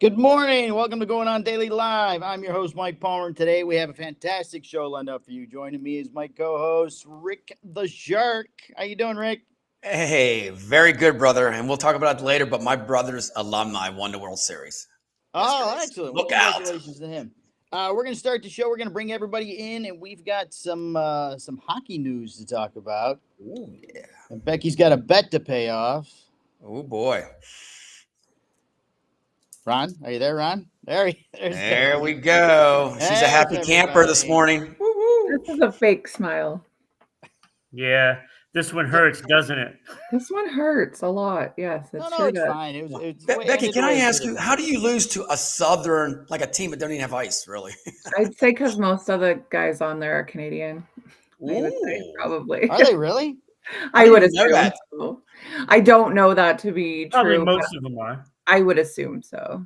Good morning. Welcome to Going On Daily Live. I'm your host, Mike Palmer, and today we have a fantastic show lined up for you. Joining me is my co-host, Rick the Shark. How you doing, Rick? Hey, very good, brother. And we'll talk about it later, but my brother's alumni won the World Series yesterday. Oh, excellent. Well, Look out. congratulations to him. We're going to start the show. We're going to bring everybody in, and we've got some hockey news to talk about. Ooh, yeah. And Becky's got a bet to pay off. Oh, boy. Ron, are you there, Ron? There We go. She's a happy camper this morning. This is a fake smile. Yeah, this one hurts, doesn't it? This one hurts a lot. Yes, No, sure it's does. fine. It's Becky, can I ask you, how do you lose to a Southern, like a team that don't even have ice, really? I'd say because most of the guys on there are Canadian. I would say, Ooh. probably. Are they really? I would didn't know assume that. so. I don't know that to be Probably true. most of them are. I would assume so.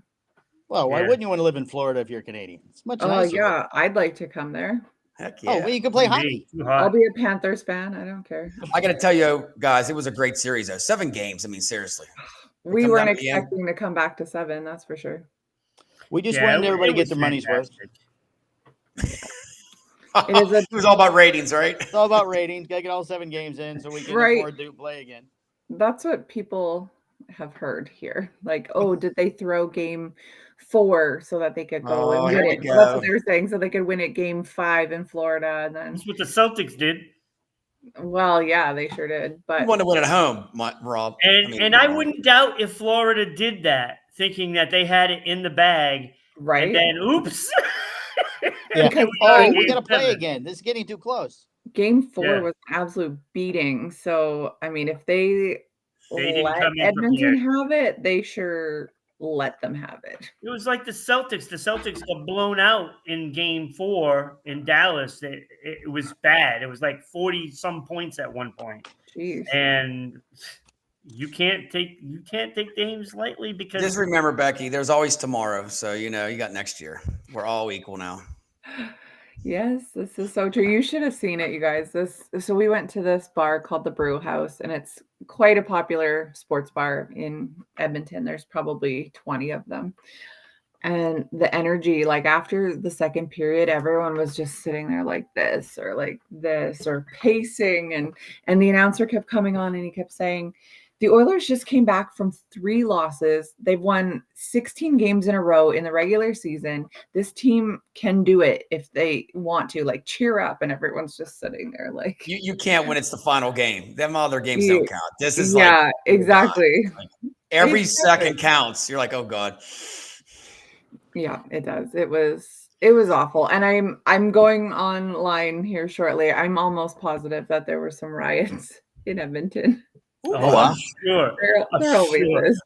Well, why Yeah. wouldn't you want to live in Florida if you're Canadian? It's much Oh nicer. yeah, I'd like to come there. Heck Oh, yeah. well, you can play Maybe hockey. too I'll hot. be a Panthers fan. I don't care. I got to tell you, guys, it was a great series, though. 7 games. I mean, seriously. We come weren't down to the end. expecting to come back to 7, that's for sure. We just Yeah, wanted everybody to it get was their money's worth. fantastic. It is a- It was all about ratings, right? It's all about ratings. Got to get all 7 games in so we can Right. afford to play again. That's what people have heard here. Like, oh, did they throw game 4 so that they could go Oh, and here win we it? That's go. what they're saying. So they could win it game 5 in Florida. And then, That's what the Celtics did. well, yeah, they sure did. You But want to win at home, Rob. And I wouldn't doubt if Florida did that, thinking that they had it in the bag, right. and then oops. Yeah. Because Oh, Game we got to play 7. again. This is getting too close. game 4 Yeah. was an absolute beating. So, I mean, if they didn't let come in Edmonton have it, they sure let them have it. It was like the Celtics. The Celtics got blown out in game 4 in Dallas. It was bad. It was like 40-some points at one point. Jeez. And you can't take games lightly because Just remember, Becky, there's always tomorrow. So, you got next year. We're all equal now. Yes, this is so true. You should have seen it, you guys. So we went to this bar called the Brew House, and it's quite a popular sports bar in Edmonton. There's probably 20 of them. And the energy, like after the second period, everyone was just sitting there like this or pacing, and the announcer kept coming on and he kept saying, the Oilers just came back from 3 losses. They've won 16 games in a row in the regular season. This team can do it if they want to. Like, cheer up. And everyone's just sitting there like... You can't when it's the final game. Them other games don't count. This is yeah, exactly. Like, every second counts. You're like, oh, God. Yeah, it does. It was awful. And I'm going online here shortly. I'm almost positive that there were some riots in Edmonton. Oh, wow. I'm sure. There always is.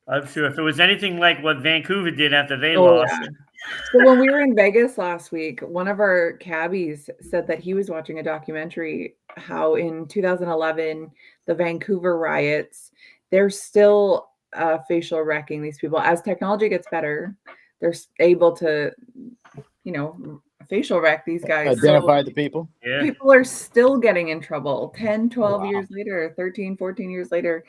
I'm sure. If it was anything like what Vancouver did after they lost. Yeah. So when we were in Vegas last week, one of our cabbies said that he was watching a documentary how in 2011, the Vancouver riots, they're still facial wrecking these people. As technology gets better, they're able to, facial wreck these guys. Identify the people. Yeah. People are still getting in trouble 10, 12 years later, 13, 14 years later.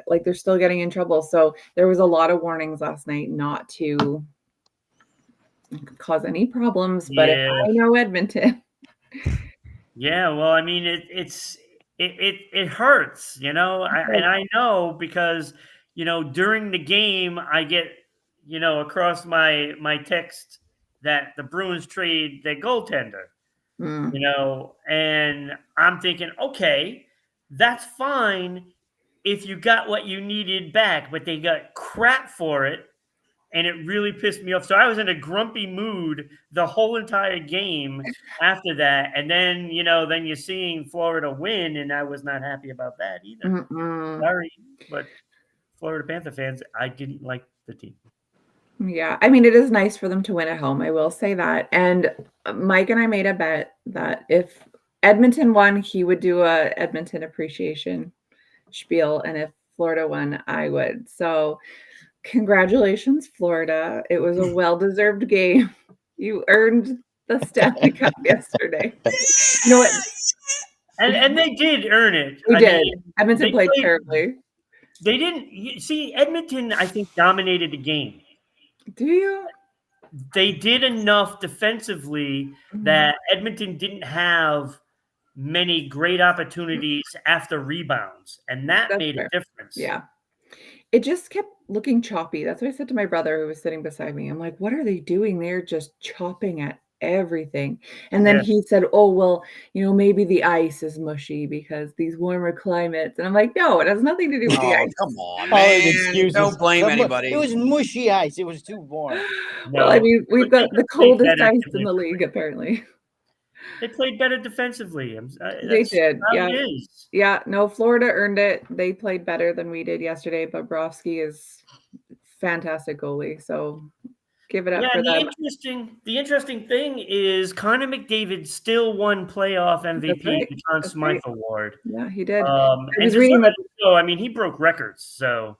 Like, they're still getting in trouble. So there was a lot of warnings last night not to cause any problems. But if I know Edmonton. Yeah, well, I mean, it hurts, and I know because, during the game I get, across my text that the Bruins trade their goaltender, and I'm thinking, okay, that's fine if you got what you needed back, but they got crap for it, and it really pissed me off. So I was in a grumpy mood the whole entire game after that, and then then you're seeing Florida win, and I was not happy about that either. Sorry, but Florida Panther fans, I didn't like the team. Yeah, I mean, it is nice for them to win at home. I will say that. And Mike and I made a bet that if Edmonton won, he would do a Edmonton appreciation spiel, and if Florida won, I would. So congratulations, Florida. It was a well-deserved game. You earned the Stanley Cup yesterday. You know what? And they did earn it. They did. Edmonton played terribly. They didn't see Edmonton, I think, dominated the game. Do you? They did enough defensively that Edmonton didn't have many great opportunities after rebounds, and that That's made a fair. difference. Yeah. It just kept looking choppy. That's what I said to my brother who was sitting beside me. I'm like, what are they doing? They're just chopping at everything. And then Yeah. he said, oh, well, maybe the ice is mushy because these warmer climates. And I'm like, no, it has nothing to do with the Oh, ice. come on, All these man. excuses. Don't blame It anybody. was mushy ice. It was too warm. Well, I mean, we've got the played coldest better ice in the defensively. league, apparently. They played better defensively. They That's did. how Yeah. it is. Yeah. No, Florida earned it. They played better than we did yesterday. Bobrovsky is fantastic goalie. So give it up Yeah, for and them. the interesting thing is Connor McDavid still won playoff MVP, right. the Conn That's Smythe right. Award. Yeah, he did. I was reading that. So I mean, he broke records. So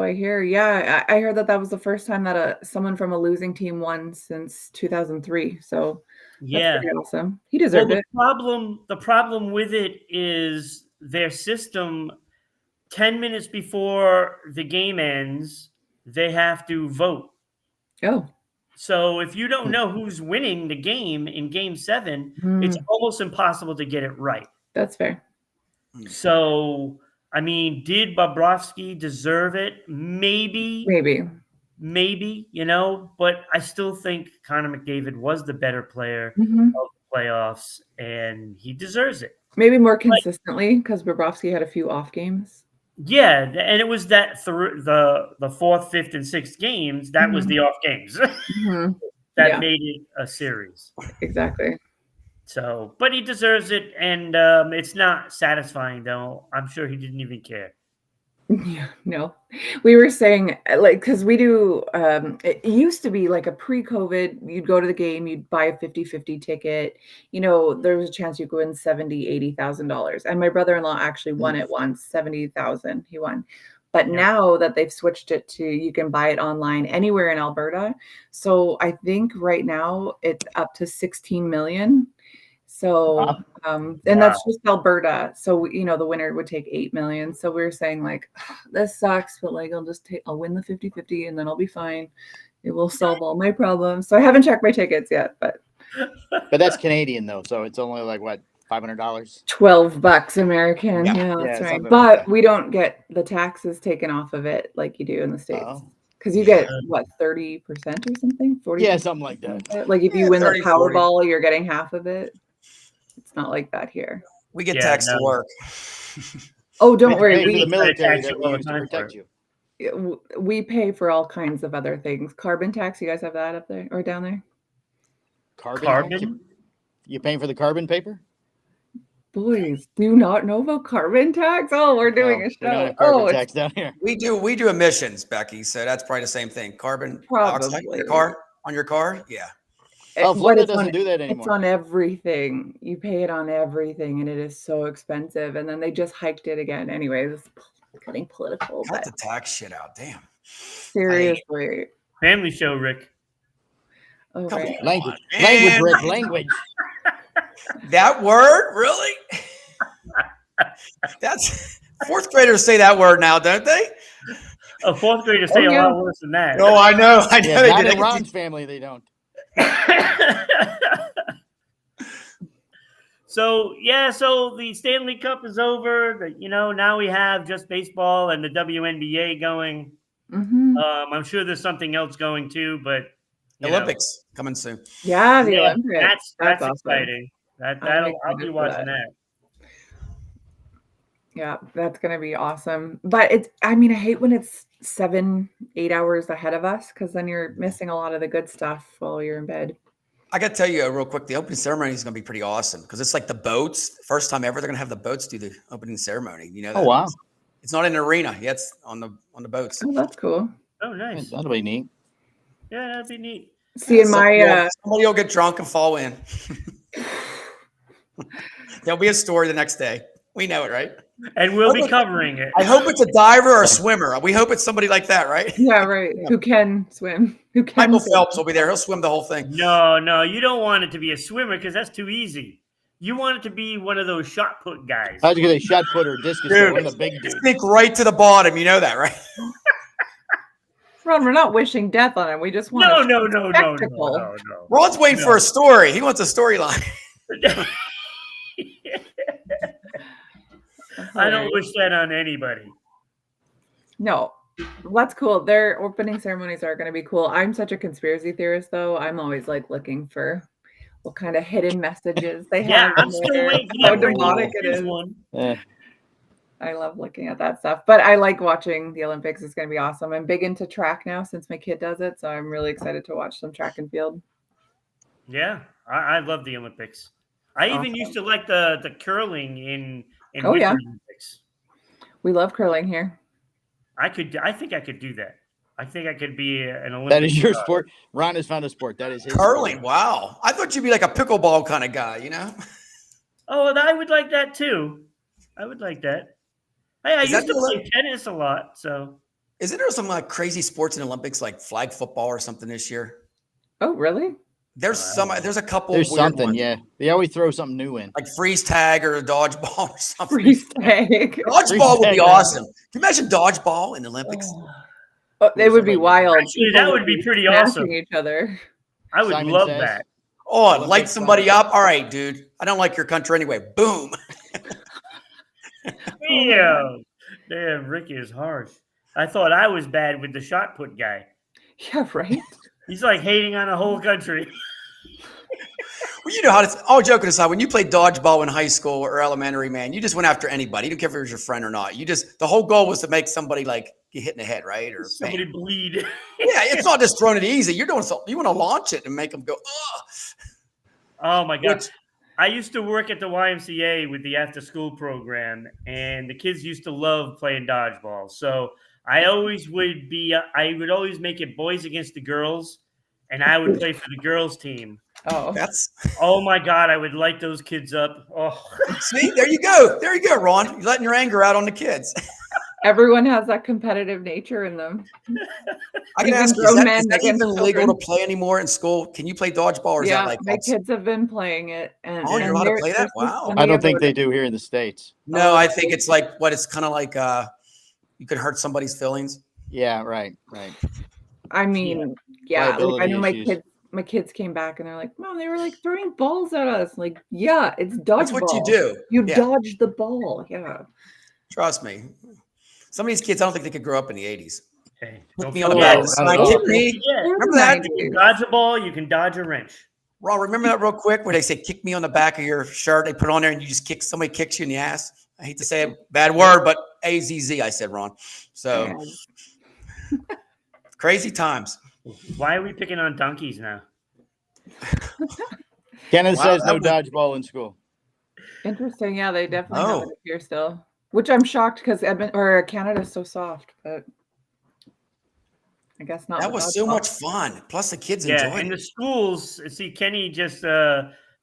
I hear. Yeah, I heard that was the first time that someone from a losing team won since 2003. So yeah, that's pretty awesome. He deserved it. The problem with it is their system. 10 minutes before the game ends, they have to vote. Oh. So if you don't know who's winning the game in Game 7, it's almost impossible to get it right. That's fair. So, I mean, did Bobrovsky deserve it? Maybe, but I still think Connor McDavid was the better player of the playoffs, and he deserves it. Maybe more consistently because Bobrovsky had a few off games. Yeah, and it was that through the fourth, fifth, and sixth games that was the off games that made it a series. Exactly. So, but he deserves it, and it's not satisfying though. I'm sure he didn't even care. Yeah, no. We were saying, like, because we do, it used to be like a pre-COVID, you'd go to the game, you'd buy a 50-50 ticket. There was a chance you'd go in $70,000, $80,000. And my brother-in-law actually won it once, 70,000 he won. But now that they've switched it to, you can buy it online anywhere in Alberta. So I think right now it's up to 16 million. So, and that's just Alberta. So, the winner would take 8 million. So we were saying like, this sucks, but like, I'll win the 50-50 and then I'll be fine. It will solve all my problems. So I haven't checked my tickets yet, but that's Canadian though. So it's only like what, $500? $12 American. Yeah, that's right. But we don't get the taxes taken off of it like you do in the States. Because you get what, 30% or something? 40%? Yeah, something like that. Like if you win the Powerball, you're getting half of it. It's not like that here. We get taxed to work. Oh, don't worry. We pay for the military that we use to protect you. We pay for all kinds of other things. Carbon tax. You guys have that up there or down there? Carbon? You paying for the carbon paper? Boys, do you not know about carbon tax? Oh, we're doing a show. We don't have carbon tax down here. We do emissions, Becky. So that's probably the same thing. Carbon dioxide on your car. Yeah. Oh, Florida doesn't do that anymore. It's on everything. You pay it on everything, and it is so expensive. And then they just hiked it again. Anyway, it's getting political. Cut the tax shit out. Damn. Seriously. Family show, Rick. Oh, right. Language, Rick, language. That word? Really? That's fourth graders say that word now, don't they? Fourth graders say a lot worse than that. No, I know. Yeah, not in Ron's family, they don't. So the Stanley Cup is over. Now we have just baseball and the WNBA going. I'm sure there's something else going too, but Olympics coming soon. Yeah, the Olympics. That's awesome. Exciting. I'll be watching that. Yeah, that's gonna be awesome. But I hate when it's 7-8 hours ahead of us because then you're missing a lot of the good stuff while you're in bed. I got to tell you real quick, the opening ceremony is going to be pretty awesome because it's like the boats. First time ever, they're going to have the boats do the opening ceremony. Oh wow! It's not in an arena. Yeah, it's on the boats. Oh, that's cool. Oh, nice. That'll be neat. Yeah, that'd be neat. See, somebody will get drunk and fall in. There'll be a story the next day. We know it, right? And we'll be covering it. I hope it's a diver or a swimmer. We hope it's somebody like that, right? Yeah, right. Who can swim? Michael Phelps will be there. He'll swim the whole thing. No, you don't want it to be a swimmer because that's too easy. You want it to be one of those shot put guys. I was going to say shot put or discus. One of the big dudes. Sink right to the bottom. You know that, right? Ron, we're not wishing death on him. We just want No. spectacle. Ron's waiting for a story. He wants a storyline. I don't wish that on anybody. No, well, that's cool. Their opening ceremonies are going to be cool. I'm such a conspiracy theorist, though. I'm always like looking for what kind of hidden messages they Yeah, have. I'm in still there, waiting for how that Britney demonic it Spears is. one. I love looking at that stuff, but I like watching the Olympics. It's going to be awesome. I'm big into track now since my kid does it, so I'm really excited to watch some track and field. Yeah, I love the Olympics. I even used to like the curling in Oh, Winter yeah. Olympics. We love curling here. I think I could do that. I think I could be an Olympic. That is your sport. Ron has found a sport. That is his Curling. sport. Wow. I thought you'd be like a pickleball kind of guy, you know? Oh, I would like that too. I would like that. Hey, I Is that used to the play tennis a lot, so. Isn't there some like crazy sports in the Olympics, like flag football or something this year? Oh, really? There's a couple. There's weird something, ones. yeah. They always throw something new in. Like freeze tag or a dodgeball or something. Freeze tag. Dodgeball would be tag, awesome. Can you imagine dodgeball in the Olympics? Oh, they would be wild. Actually, that would be pretty smashing awesome. each other. I would Simon love says. that. Oh, Olympic light somebody flag. up. All right, dude. I don't like your country anyway. Boom. Damn, Ricky is harsh. I thought I was bad with the shot put guy. Yeah, right. He's like hating on a whole country. Well, you know how to. All joking aside, when you played dodgeball in high school or elementary, man, you just went after anybody. You didn't care if it was your friend or not. The whole goal was to make somebody like get hit in the head, right? Or Somebody bam. bleed. Yeah, it's not just throwing it easy. You're doing something. You want to launch it and make them go, ugh. Oh my God. Which- I used to work at the YMCA with the after school program, and the kids used to love playing dodgeball. So I would always make it boys against the girls, and I would play for the girls team. Oh, Oh my God, I would light those kids up. Oh, See, there you go. There you go, Ron. You're letting your anger out on the kids. everyone has that competitive nature in them. I can Even ask you, grown is men that against even legal children. to play anymore in school? Can you play dodgeball or is Yeah, that like my kids have been playing it. And, Oh, you're allowed to play that? Wow. I don't think they do here in the States. No, I think it's like it's kind of like you could hurt somebody's feelings. Yeah, right. I mean, yeah, like, I Liability know issues. my kids came back and they're like, Mom, they were like throwing balls at us. Like, yeah, it's dodgeball. That's what you do. You Yeah. dodge the ball. Yeah. Trust me. Some of these kids, I don't think they could grow up in the 80s. hey, Put don't me on the forget. back. Yeah, Slide, not at kick all. me. Yeah. Remember that? You can dodge a ball, you can dodge a wrench. Ron, remember that real quick where they say kick me on the back of your shirt? They put it on there and you just somebody kicks you in the ass. I hate to say a bad word, but AZZ, I said, Ron. So crazy times. Why are we picking on donkeys now? Kenneth Wow, says no that dodgeball in school. Interesting. Yeah, they definitely Oh. have it here still, which I'm shocked because Canada's so soft, but I guess not. That with was so dodgeball. much fun. Plus the kids Yeah, enjoyed in the it. schools. See, Kenny just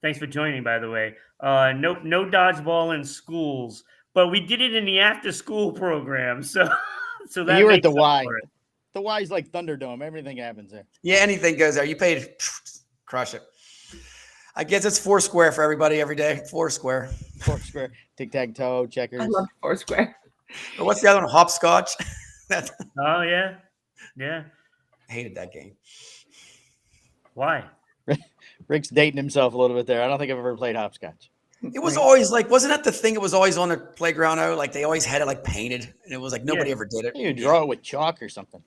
thanks for joining, by the way. No dodgeball in schools, but we did it in the after school program. So that You were at makes the up Y. for it. The Y's like Thunderdome. Everything happens there. Yeah, anything goes there. You paid, crush it. I guess it's Foursquare for everybody every day. Foursquare. Foursquare, tic-tac-toe, checkers. I love Foursquare. Or what's the other one? Hopscotch. Oh yeah. Hated that game. Why? Rick's dating himself a little bit there. I don't think I've ever played hopscotch. It was always like, wasn't that the thing? It was always on the playground. Oh, like they always had it like painted, and it was like nobody ever did it. You draw it with chalk or something.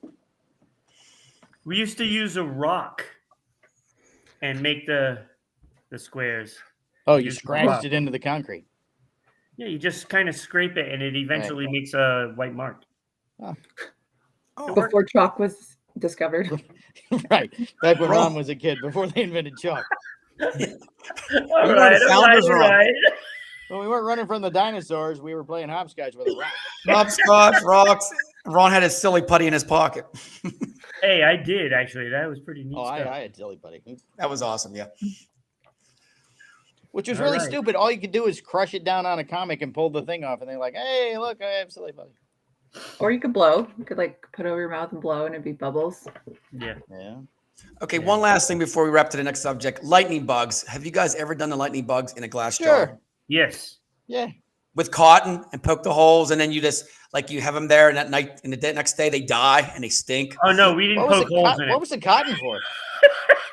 We used to use a rock and make the squares. Oh, you Use the scratched rock. it into the concrete. Yeah, you just kind of scrape it, and it eventually makes a white mark. Oh, Before chalk was discovered. Right. Back when Ron was a kid, before they invented chalk. All You right, are the founders all wrong. right. When we weren't running from the dinosaurs, we were playing hopscotch with a rock. hopscotch, rocks. Ron had his silly putty in his pocket. Hey, I did actually. That was pretty neat Oh, stuff. I had silly buddy. That was awesome. Yeah. Which was All really right. stupid. All you could do is crush it down on a comic and pull the thing off, and they're like, "Hey, look, I have silly buddy." Or you could blow. You could like put over your mouth and blow and it'd be bubbles. Yeah. Yeah. Okay, one last thing before we wrap to the next subject. Lightning bugs. Have you guys ever done the lightning bugs in a glass jar? Sure. Yes. Yeah. with cotton and poke the holes, and then you just like you have them there, and that night and next day they die and they stink. Oh no, we didn't poke holes in it. What was the cotton for?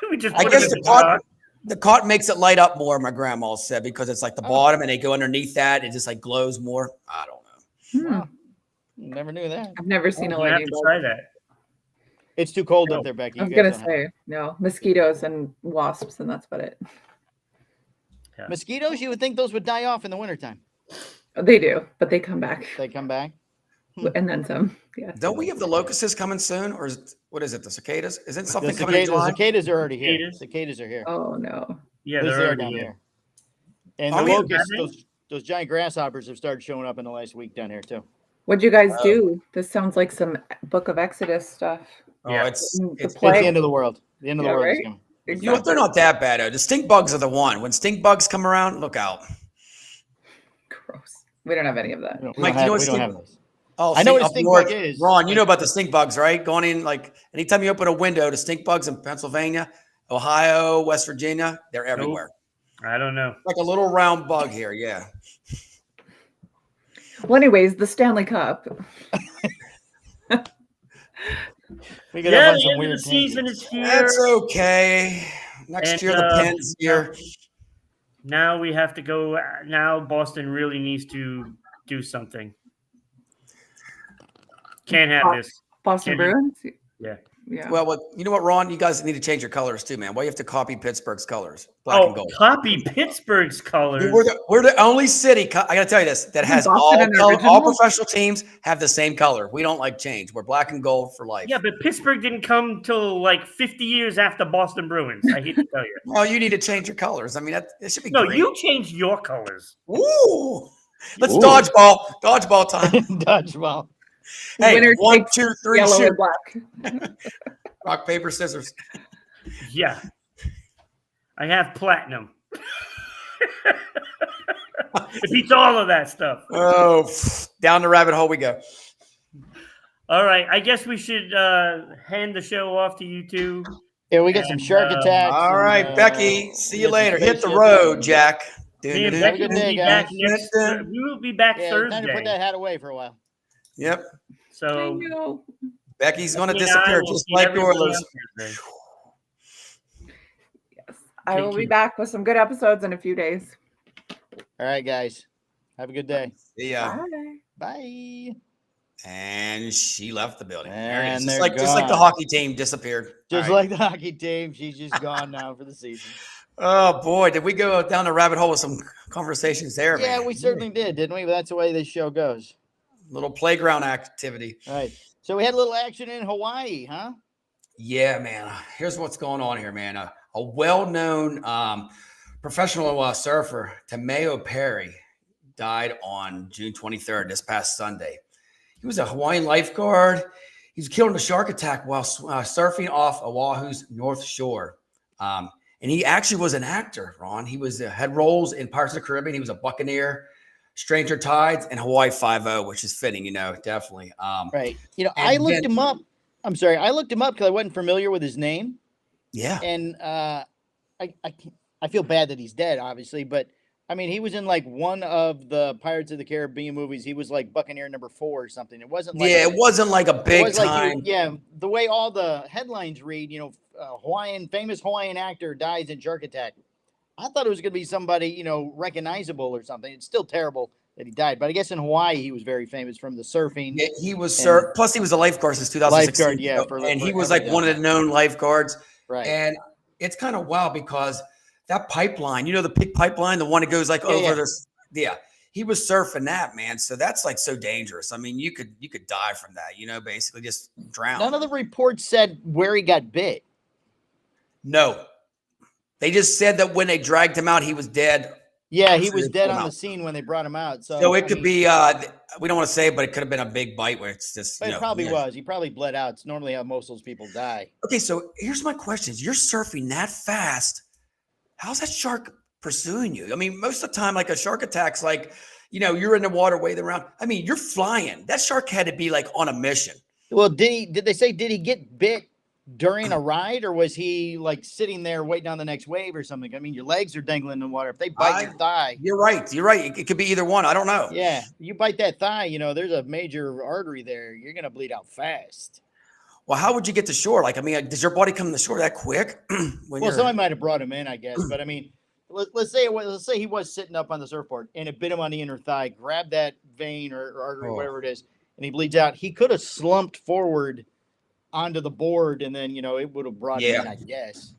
We just I put guess it in the cotton makes it light up more. My grandma said because it's like the bottom, and they go underneath that, it just like glows more. I don't know. Wow. Never knew that. I've never seen a I have lightning to bolt. try that. It's too cold No. up there, Becky. I was You guys gonna don't have say no mosquitoes and wasps, and that's about it. it. Mosquitoes. You would think those would die off in the wintertime. They do, but they come back They come back. and then some. Yeah. Don't we have the locusts coming soon, or is it, what is it? The cicadas? Isn't something The coming in July? cicadas are already here. Cicadas? Cicadas are here. Oh no. Yeah, At least they're they are already down here. here. And Are the we in locusts, Batman? those giant grasshoppers have started showing up in the last week down here too. What'd you guys do? This sounds like some Book of Exodus stuff. Oh, Yeah. it's The It's the plague. end of the world. The end of the Yeah, world is right? coming. you know what? They're not that bad. Though. The stink bugs are the one. When stink bugs come around, look out. Gross. We don't have any of that. We Mike, don't do you know what we don't stink- have those. Oh, I know what a up stink north. bug is. Ron, you know about the stink bugs, right? Going in like anytime you open a window, the stink bugs in Pennsylvania, Ohio, West Virginia, they're everywhere. I don't know. Like a little round bug here. Yeah. Well, anyways, the Stanley Cup. We could Yeah, have on the some end of weird the season tangents. is here. That's okay. Next And, year, the Pens year. Now we have to go. Now Boston really needs to do something. Can't have this. Boston Can you- Bruins. Yeah. Yeah. Well, you know what, Ron? You guys need to change your colors too, man. Why you have to copy Pittsburgh's colors? Black and Oh, gold. copy Pittsburgh's colors. Dude, we're the only city, I got to tell you this, that Isn't has Boston an all original? professional teams have the same color. We don't like change. We're black and gold for life. Yeah, but Pittsburgh didn't come till like 50 years after Boston Bruins. I hate to tell you. Well, you need to change your colors. I mean, it should be No, green. you changed your colors. Ooh. Let's Ooh. dodgeball time. Dodgeball. Hey, Winner 1, takes 2, 3, Yellow shoot. and black. Rock, paper, scissors. Yeah. I have platinum. It beats all of that stuff. Oh, down the rabbit hole we go. All right. I guess we should hand the show off to you two. Yeah, we got some And, shark attacks. All and, right, Becky. See you we got some later. Hit the spaceships. road, Jack. Me and Have a Becky good will day, be back guys. next. We will be back Yeah, time to put Thursday. that hat away for a while. Yep. I So know. Becky's going to Becky and I disappear will just see like everybody Oilers. on Thursday. Yes. I will Thank be you. back with some good episodes in a few days. All right, guys. Have a good day. See ya. Bye. Bye. And she left the building. And Just they're like the gone. hockey team disappeared. Just All right. like the hockey team, she's just gone now for the season. Oh boy, did we go down the rabbit hole with some conversations there? Yeah, man. we certainly did, didn't we? But that's the way this show goes. Little playground activity. All right. So we had a little action in Hawaii, huh? Yeah, man. Here's what's going on here, man. A well-known professional surfer, Tameo Perry, died on June 23rd, this past Sunday. He was a Hawaiian lifeguard. He was killed in a shark attack while surfing off Oahu's North Shore. And he actually was an actor, Ron. He was had roles in Pirates of the Caribbean. He was a buccaneer, Stranger Tides, and Hawaii Five-0, which is fitting, definitely. Right. You know, And I looked then- him up. I'm sorry. I looked him up because I wasn't familiar with his name. Yeah. And I feel bad that he's dead, obviously. But, I mean, he was in, like, one of the Pirates of the Caribbean movies. He was, like, Buccaneer number 4 or something. It wasn't like... Yeah, it wasn't like a It big was like time. the way all the headlines read, famous Hawaiian actor dies in shark attack. I thought it was going to be somebody, recognizable or something. It's still terrible that he died, but I guess in Hawaii he was very famous from the surfing. Yeah, he was And- plus he was a lifeguard since 2016. Lifeguard, yeah, and he was forever, like one of the known lifeguards. Right. And it's kind of wild because that pipeline, the big pipeline, the one that goes like Yeah, over yeah. this. Yeah, he was surfing that, man. So that's like so dangerous. I mean, you could die from that. Basically just drown. None of the reports said where he got bit. No, they just said that when they dragged him out, he was dead. Yeah, he So was they dead pulled him on the out. scene when they brought him out. So I it could mean, be. We don't want to say it, but it could have been a big bite where it's just. But it probably was. He probably bled out. It's normally how most of those people die. Okay, so here's my question. You're surfing that fast. How's that shark pursuing you? I mean, most of the time, like a shark attack's like, you're in the water waiting around. I mean, you're flying. That shark had to be like on a mission. Well, did they say did he get bit during a ride, or was he like sitting there waiting on the next wave or something? I mean, your legs are dangling in the water. If they bite your thigh, You're right. You're right. It could be either one. I don't know. yeah, you bite that thigh, you know, there's a major artery there. You're gonna bleed out fast. Well, how would you get to shore? Like, I mean, does your body come to the shore that quick? Well, somebody might have brought him in, I guess. But I mean, let's say he was sitting up on the surfboard and it bit him on the inner thigh, grabbed that vein or artery, whatever it is, and he bleeds out. He could have slumped forward onto the board, and then it would have brought him in, I guess.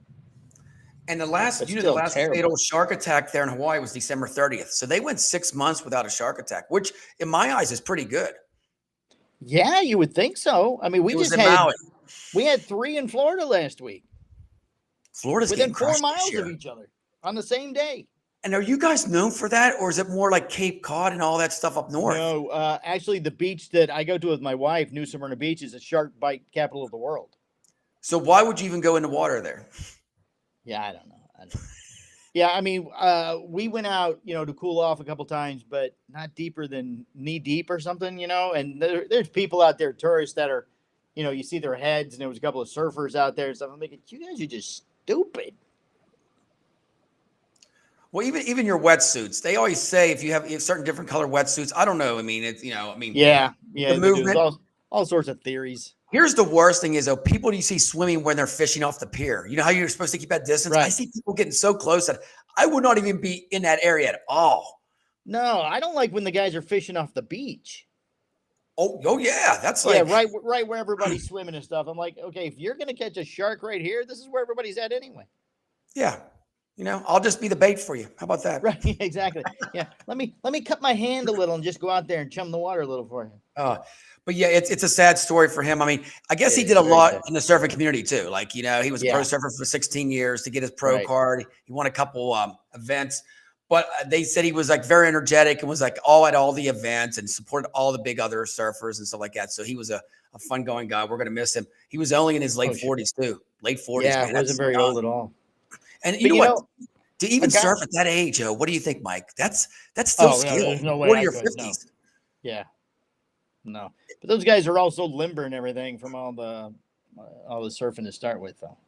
And the last fatal shark attack there in Hawaii was December 30th. So they went 6 months without a shark attack, which in my eyes is pretty good. Yeah, you would think so. I mean, we had 3 in Florida last week. Florida's within 4 miles of each other on the same day. And are you guys known for that, or is it more like Cape Cod and all that stuff up north? No, actually, the beach that I go to with my wife, New Smyrna Beach, is a shark bite capital of the world. So why would you even go in the water there? Yeah, I don't know. Yeah, I mean, we went out, to cool off a couple times, but not deeper than knee deep or something, And there's people out there, tourists that are, you see their heads, and there was a couple of surfers out there and stuff. I'm thinking, you guys are just stupid. Well, even your wetsuits, they always say if you have certain different color wetsuits, I don't know. I mean, it's, yeah. The movement, all sorts of theories. Here's the worst thing is, though, people you see swimming when they're fishing off the pier. You know how you're supposed to keep that distance? Right. I see people getting so close that I would not even be in that area at all. No, I don't like when the guys are fishing off the beach. Oh yeah. That's like right where everybody's swimming and stuff. I'm like, okay, if you're gonna catch a shark right here, this is where everybody's at anyway. Yeah. I'll just be the bait for you. How about that? Right, exactly. Yeah. Let me cut my hand a little and just go out there and chum the water a little for him. But yeah, it's a sad story for him. I mean, I guess he did a lot in the surfing community too. Like, he was a pro surfer for 16 years to get his pro card. He won a couple events, but they said he was like very energetic and was like at all the events and supported all the big other surfers and stuff like that. So he was a fun going guy. We're going to miss him. He was only in his late 40s too. Late 40s. Yeah, he wasn't very old at all. And you know what? To even surf at that age, what do you think, Mike? That's still skill. There's no way 40 or 50s. No. Yeah. No. But those guys are also limber and everything from all the surfing to start with, though.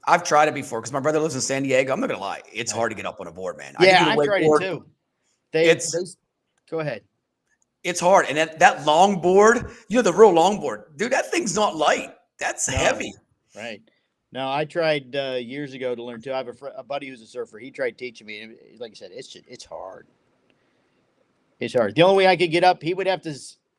I've tried it before because my brother lives in San Diego. I'm not gonna lie, it's hard to get up on a board, man. Yeah, I've tried it too. Go ahead. It's hard, and that long board, the real long board, dude. That thing's not light. That's heavy. Right. No, I tried years ago to learn too. I have a buddy who's a surfer. He tried teaching me, and like I said, it's hard. It's hard. The only way I could get up, he would have to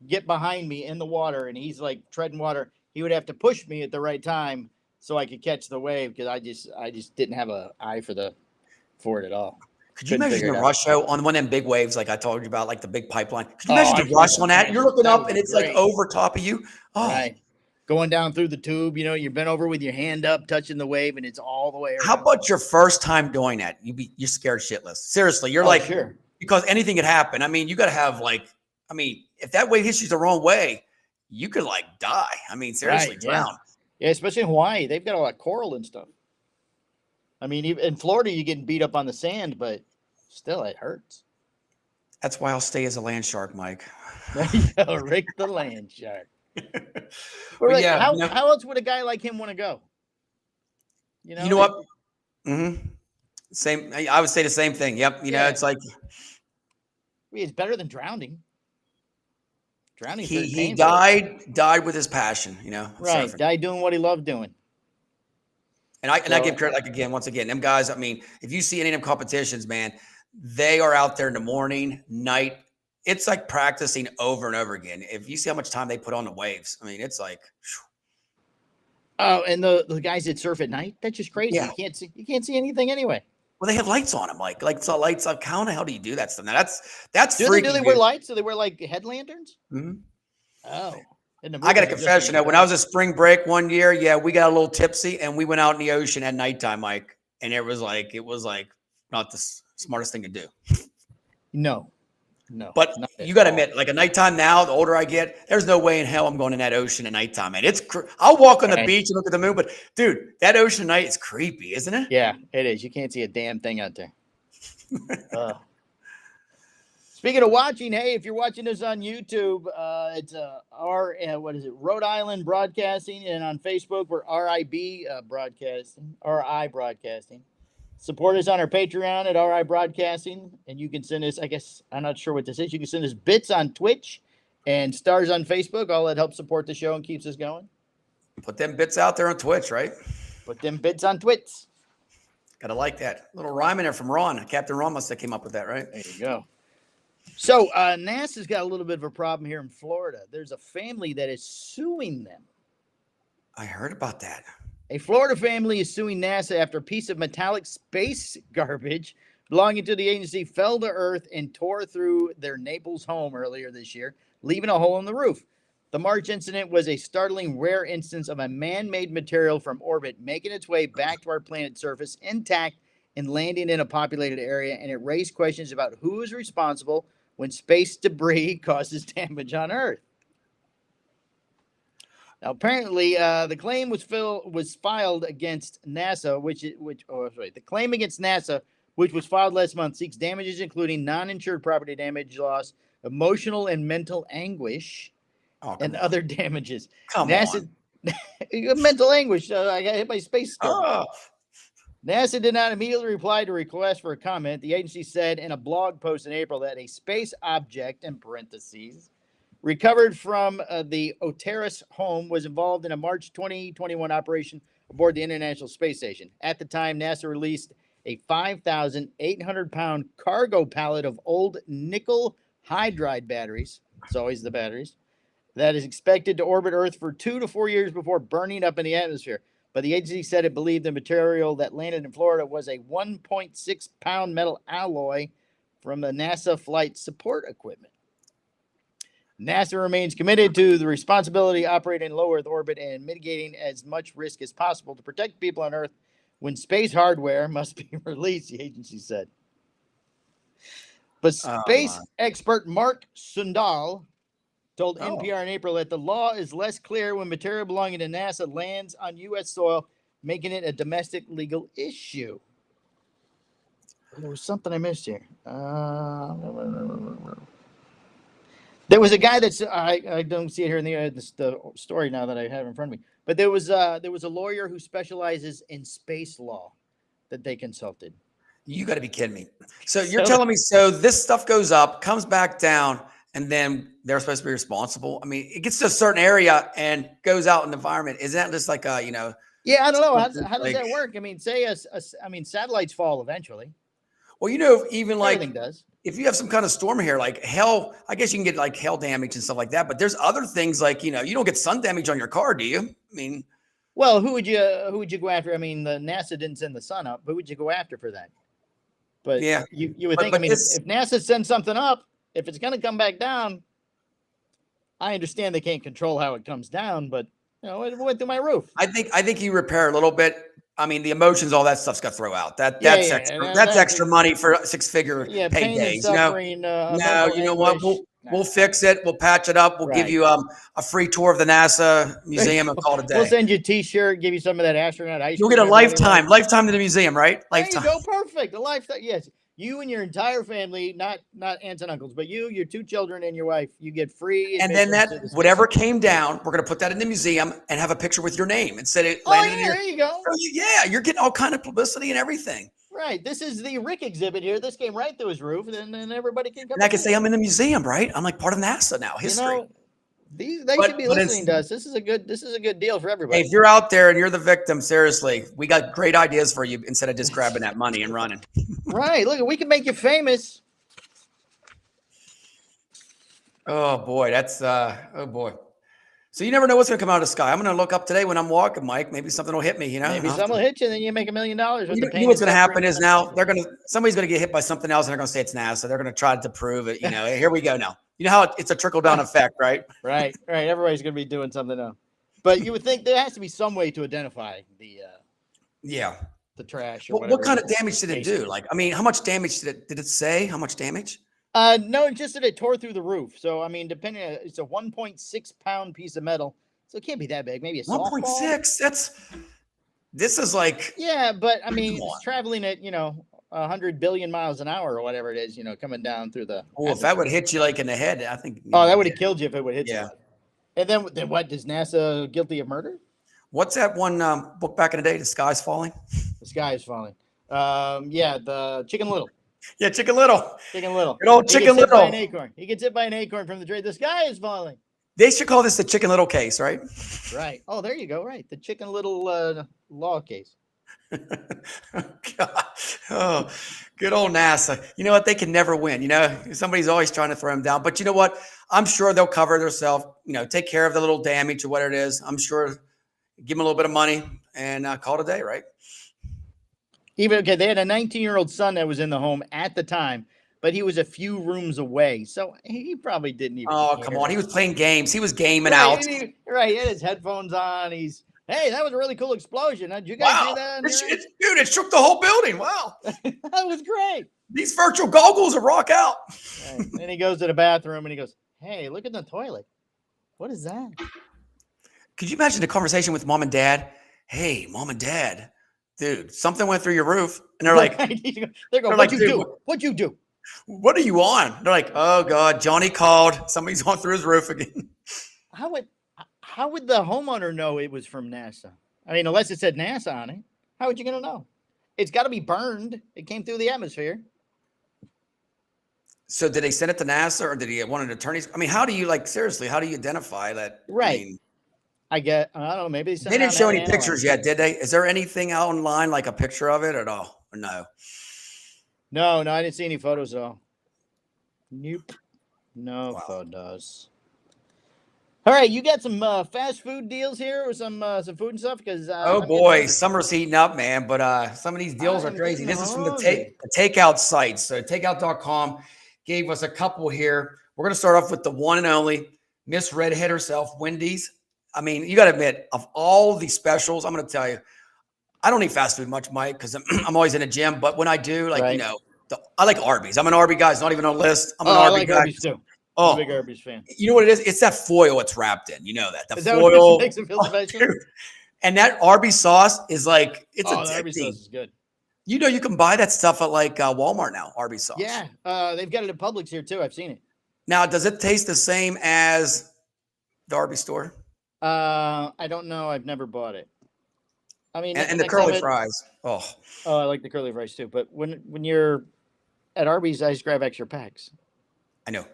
get behind me in the water, and he's like treading water. He would have to push me at the right time so I could catch the wave, because I just didn't have an eye for it at all. Could you imagine the rush on one of them big waves like I told you about, like the big pipeline? Could you imagine the rush on that? You're looking up and it's like over top of you. Oh. Right. Going down through the tube, you've been over with your hand up, touching the wave, and it's all the way around. How about your first time doing that? You're scared shitless. Seriously, you're sure. Because anything could happen. I mean, you got to have if that wave hits you the wrong way, you could die. I mean, seriously, drown. Yeah, especially in Hawaii. They've got a lot of coral and stuff. I mean, even in Florida, you're getting beat up on the sand, but still, it hurts. That's why I'll stay as a land shark, Mike. There you go, Rick the land shark. But how else would a guy like him want to go? You know what? Mm-hmm. Same. I would say the same thing. Yep. It's like it's better than drowning. Drowning. He died with his passion. Right. Surfing. Died doing what he loved doing. And I give credit, once again, them guys. I mean, if you see any of them competitions, man, they are out there in the morning, night. It's like practicing over and over again. If you see how much time they put on the waves, I mean, it's like. Whew. Oh, and the guys that surf at night, that's just crazy. Yeah. You can't see anything anyway. Well, they have lights on them, like lights. Like, how the hell do you do that stuff? Now that's freaky. Do they wear lights? Do they wear like head lanterns? Mm-hmm. Oh. I got a confession. When I was at spring break one year, we got a little tipsy and we went out in the ocean at nighttime, Mike. And it was like not the smartest thing to do. No. But you got to admit, like at nighttime now, the older I get, there's no way in hell I'm going in that ocean at nighttime, man. I'll walk on the beach and look at the moon, but dude, that ocean at night is creepy, isn't it? Yeah, it is. You can't see a damn thing out there. Speaking of watching, hey, if you're watching this on YouTube, it's Rhode Island Broadcasting, and on Facebook we're RIB Broadcasting, RI Broadcasting. Support us on our Patreon at RI Broadcasting, and you can send us. I guess I'm not sure what this is. You can send us bits on Twitch and stars on Facebook. All that helps support the show and keeps us going. Put them bits out there on Twitch, right? Put them bits on Twitch. Gotta like that little rhyme in there from Ron. Captain Ron must have came up with that, right? There you go. So NASA's got a little bit of a problem here in Florida. There's a family that is suing them. I heard about that. A Florida family is suing NASA after a piece of metallic space garbage belonging to the agency fell to Earth and tore through their Naples home earlier this year, leaving a hole in the roof. The March incident was a startling rare instance of a man-made material from orbit making its way back to our planet's surface intact and landing in a populated area, and it raised questions about who is responsible when space debris causes damage on Earth. Now, apparently, the claim was filed against NASA, the claim against NASA, which was filed last month, seeks damages including non-insured property damage, loss, emotional and mental anguish, and other damages. Come NASA, on. Mental anguish. I got hit by space. NASA did not immediately reply to a request for a comment. The agency said in a blog post in April that a space object, in parentheses, recovered from the Oteris home was involved in a March 2021 operation aboard the International Space Station. At the time, NASA released a 5,800-pound cargo pallet of old nickel hydride batteries. It's always the batteries. That is expected to orbit Earth for 2 to 4 years before burning up in the atmosphere. But the agency said it believed the material that landed in Florida was a 1.6-pound metal alloy from the NASA flight support equipment. NASA remains committed to the responsibility of operating in low Earth orbit and mitigating as much risk as possible to protect people on Earth when space hardware must be released, the agency said. But space expert Mark Sundal told NPR in April that the law is less clear when material belonging to NASA lands on U.S. soil, making it a domestic legal issue. There was something I missed here. There was a guy that's I don't see it here in the story now that I have in front of me. But there was a lawyer who specializes in space law that they consulted. You got to be kidding me. So you're telling me this stuff goes up, comes back down, and then they're supposed to be responsible? I mean, it gets to a certain area and goes out in the environment. Isn't that just like Yeah, I don't know. How does that work? I mean, satellites fall eventually. Well, even everything does. If you have some kind of storm here, like hail, I guess you can get like hail damage and stuff like that. But there's other things like, you don't get sun damage on your car, do you? I mean, well, who would you go after? I mean, the NASA didn't send the sun up, but who would you go after for that? But yeah, you would think. I mean, if NASA sends something up, if it's going to come back down, I understand they can't control how it comes down, but it went through my roof. I think you repair a little bit. I mean, the emotions, all that stuff's got to throw out. That's extra. That's extra money for 6-figure paydays. No, you know what? We'll fix it. We'll patch it up. We'll give you a free tour of the NASA museum and call it a day. We'll send you a T-shirt, give you some of that astronaut ice. You'll get a lifetime to the museum, right? Lifetime. There you go, perfect. A lifetime, yes. You and your entire family, not aunts and uncles, but you, your 2 children, and your wife, you get free. And then whatever came down, we're going to put that in the museum and have a picture with your name and said it landed in there you go. So you're getting all kind of publicity and everything. Right. This is the Rick exhibit here. This came right through his roof, and then everybody can come. And I can say I'm in the museum, right? I'm like part of NASA now. History. They should be listening to us. This is a good deal for everybody. Hey, if you're out there and you're the victim, seriously, we got great ideas for you instead of just grabbing that money and running. Right. Look, we can make you famous. Oh boy, that's oh boy. So you never know what's going to come out of the sky. I'm going to look up today when I'm walking, Mike. Maybe something will hit me. Maybe something will hit you, and then you make $1 million. What's going to happen is now somebody's going to get hit by something else, and they're going to say it's NASA. They're going to try to prove it. Here we go now. You know how it's a trickle down effect, right? Right. Everybody's going to be doing something else. But you would think there has to be some way to identify the trash. Or what kind of damage did it do? Like, I mean, how much damage did it say? How much damage? No, just that it tore through the roof. So, I mean, it's a 1.6-pound piece of metal. So it can't be that big. Maybe a 1.6. This is like. Yeah, but I mean, it's traveling at, 100 billion miles an hour or whatever it is, coming down through the. Oh, if that would hit you like in the head, I think. Oh, that would have killed you if it would hit Yeah. you. And then what? Is NASA guilty of murder? What's that one book back in the day? The Sky's Falling. The sky is falling. Yeah, the Chicken Little. Yeah, Chicken Little. Chicken Little. Good old He Chicken gets hit by an Little. acorn. He gets hit by an acorn from the tree. The sky is falling. They should call this the Chicken Little case, right? Right. Oh, there you go. Right. The Chicken Little law case. God. Oh, good old NASA. You know what? They can never win. Somebody's always trying to throw them down. But you know what? I'm sure they'll cover themselves, take care of the little damage or whatever it is. I'm sure give them a little bit of money and call it a day, right? They had a 19-year-old son that was in the home at the time, but he was a few rooms away. So he probably didn't even. Oh, care. come on. He was playing games. He was gaming Right, out. Right. He had his headphones on. Hey, that was a really cool explosion. Did you guys Wow. see that? Dude, it shook the whole building. Wow. That was great. These virtual goggles are rock out. Right. Then he goes to the bathroom and he goes, hey, look at the toilet. What is that? Could you imagine the conversation with mom and dad? Hey, mom and dad, dude, something went through your roof. And they're like, they're going, like, what'd you do? What'd you do? What are you on? They're like, oh God, Johnny called. Somebody's on through his roof again. How would the homeowner know it was from NASA? I mean, unless it said NASA on it. How would you going to know? It's got to be burned. It came through the atmosphere. So did they send it to NASA or did he want an attorney? I mean, how do you seriously, how do you identify that? Right. I mean, I don't know. Maybe they didn't show any pictures yet, did they? Is there anything out online, like a picture of it at all? Or no? No, I didn't see any photos at all. Nope. No photos. All right, you got some fast food deals here or some food and stuff? Because oh boy, summer's heating up, man. But some of these deals are crazy. This is from the takeout sites. So takeout.com gave us a couple here. We're going to start off with the one and only Miss Redhead herself, Wendy's. I mean, you got to admit, of all these specials, I'm going to tell you, I don't eat fast food much, Mike, because I'm always in a gym. But when I do, I like Arby's. I'm an Arby guy. It's not even on a list. I'm an Arby guy. Arby's too. I'm a big Arby's fan. You know what it is? It's that foil it's wrapped in. You know that. The is that foil. what makes it feel special? Dude. And that Arby's sauce is it's the Arby's sauce is good. You can buy that stuff at Walmart now, Arby's sauce. Yeah. They've got it at Publix here too. I've seen it. Now, does it taste the same as the Arby's store? I don't know. I've never bought it. I mean, and the curly fries. Oh, I like the curly fries too. But when you're at Arby's, I just grab extra packs. I know.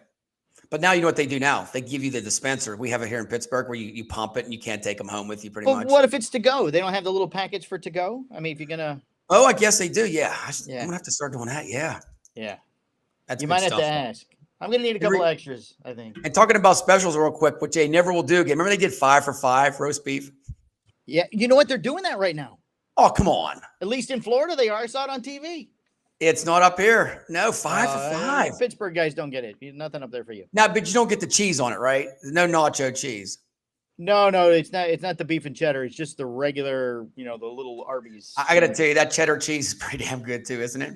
But now you know what they do now. They give you the dispenser. We have it here in Pittsburgh where you pump it and you can't take them home with you pretty much. What if it's to go? They don't have the little packets for to go? I mean, if you're going to. Oh, I guess they do. Yeah. I'm going to have to start doing that. Yeah. Yeah. That's you might have to ask. I'm going to need a couple extras, I think. And talking about specials real quick, which they never will do again. Remember they did 5 for $5 roast beef? Yeah. You know what? They're doing that right now. Oh, come on. At least in Florida, they are. I saw it on TV. It's not up here. No, 5 for $5. Pittsburgh guys don't get it. Nothing up there for you. Now, but you don't get the cheese on it, right? No nacho cheese. No, it's not. It's not the beef and cheddar. It's just the regular, the little Arby's. I got to tell you, that cheddar cheese is pretty damn good too, isn't it?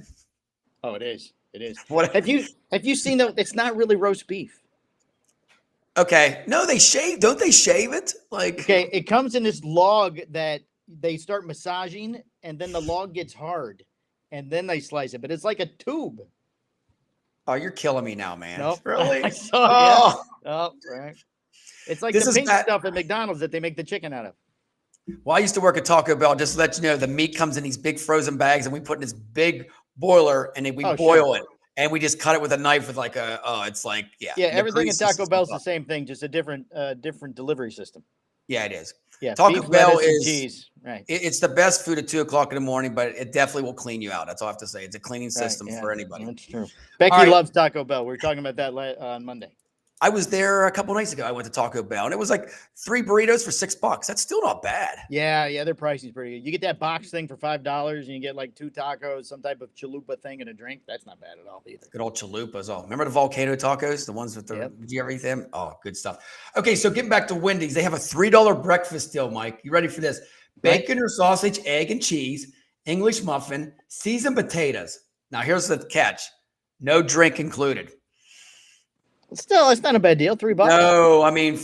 Oh, it is. It is. What have you seen that? It's not really roast beef. Okay. No, they shave. Don't they shave it? Okay, it comes in this log that they start massaging, and then the log gets hard. And then they slice it, but it's like a tube. Oh, you're killing me now, man. Nope. Really? I saw it. Oh, right. It's like the pink stuff at McDonald's that they make the chicken out of. Well, I used to work at Taco Bell. Just to let you know, the meat comes in these big frozen bags, and we put in this big boiler, and then we boil it, and we just cut it with a knife with Yeah, everything at Taco Bell's the same thing, just a different delivery system. Yeah, it is. Yeah, Taco Bell is cheese. Right. It's the best food at 2:00 in the morning, but it definitely will clean you out. That's all I have to say. It's a cleaning system for anybody. That's true. Becky loves Taco Bell. We were talking about that on Monday. I was there a couple nights ago. I went to Taco Bell, and it was like 3 burritos for $6. That's still not bad. Yeah, their pricing is pretty good. You get that box thing for $5, and you get like 2 tacos, some type of chalupa thing, and a drink. That's not bad at all either. Good old chalupas. Oh, remember the volcano tacos, the ones with the? Yep. Did you ever eat them? Oh, good stuff. Okay, so getting back to Wendy's, they have a $3 breakfast deal. Mike, you ready for this? Bacon or sausage, egg and cheese, English muffin, seasoned potatoes. Now here's the catch: no drink included. Still, it's not a bad deal. $3. No, I mean,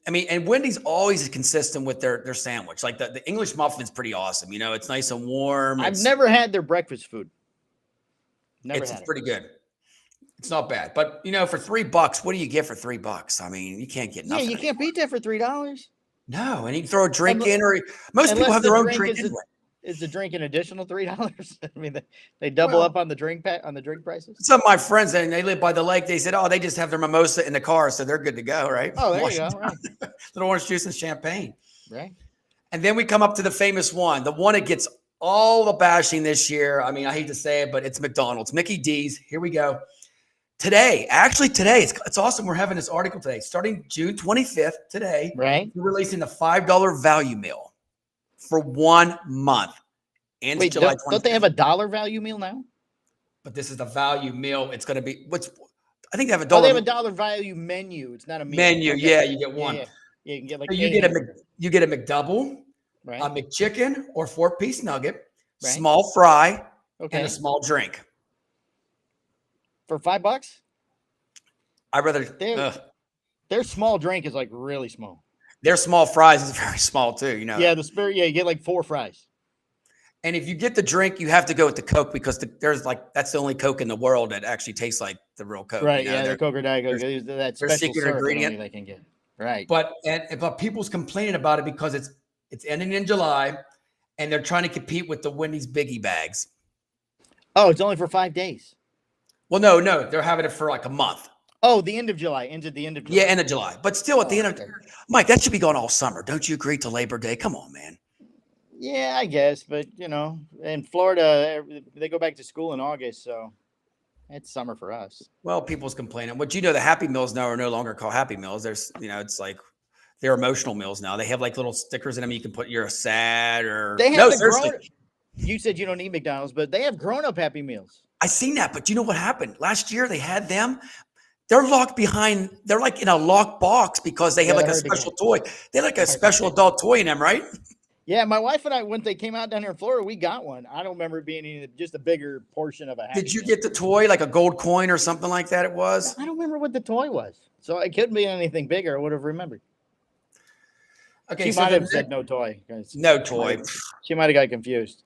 and Wendy's always is consistent with their sandwich. Like the English muffin's pretty awesome. It's nice and warm. I've never had their breakfast food. Never It's had it. pretty good. It's not bad, but for $3, what do you get for $3? I mean, you can't get Yeah, nothing. you can't beat that for $3. No, and you can throw a drink Unle- in, or most people Unless have the their own drink drink is anyway. is the drink an additional $3? I mean, they double Well, up on the drink prices. some of my friends, and they live by the lake, they said, oh, they just have their mimosa in the car, so they're good to go, right? Oh, there Wash you it go. Right, down. Little orange juice and champagne. right. And then we come up to the famous one, the one that gets all the bashing this year. I mean, I hate to say it, but it's McDonald's. Mickey D's. Here we go. Today, it's awesome. We're having this article today. Starting June 25th, today, Right. we're releasing the $5 value meal for 1 month. And Wait, July don't 25th. they have a dollar value meal now? But this is the value meal. It's going to be I think they have a Oh, dollar. they have a dollar value menu. It's not a meal. menu. Okay. Yeah, you get one. Yeah. You can get like So you get a McDouble, right. a McChicken or 4-piece nugget, Right. small fry, Okay. and a small drink. For $5. I'd rather Their small drink is like really small. their small fries is very small too, Yeah, the spirit. Yeah, you get like 4 fries. And if you get the drink, you have to go with the Coke because that's the only Coke in the world that actually tastes like the real Coke. Right. Yeah, the Coke or Diet Coke. there's- That there's special secret syrup ingredient. they can get. Right. But people's complaining about it because it's ending in July, and they're trying to compete with the Wendy's Biggie bags. Oh, it's only for 5 days. Well, no, they're having it for like a month. Oh, the end of July. Ends at the end of July. Yeah, end of July. But still, at the end of okay. Mike, that should be going all summer. Don't you agree to Labor Day? Come on, man. Yeah, I guess, but in Florida, they go back to school in August, so it's summer for us. Well, people's complaining. But the Happy Meals now are no longer called Happy Meals. There's, it's like they're emotional meals now. They have like little stickers in them. You can put you're sad or They have no, the seriously. You said you don't eat McDonald's, but they have grown-up Happy Meals. I seen that, but you know what happened? Last year they had them. They're locked behind. They're like in a locked box because they have like a special toy. They like a special adult toy in them, right? Yeah, my wife and I, when they came out down here in Florida, we got one. I don't remember it being just a bigger portion of a Happy Did you Meal. get the toy, like a gold coin or something like that? It was. I don't remember what the toy was, so it couldn't be anything bigger. I would have remembered. Okay, She so might have said no toy. no toy. She might have got confused.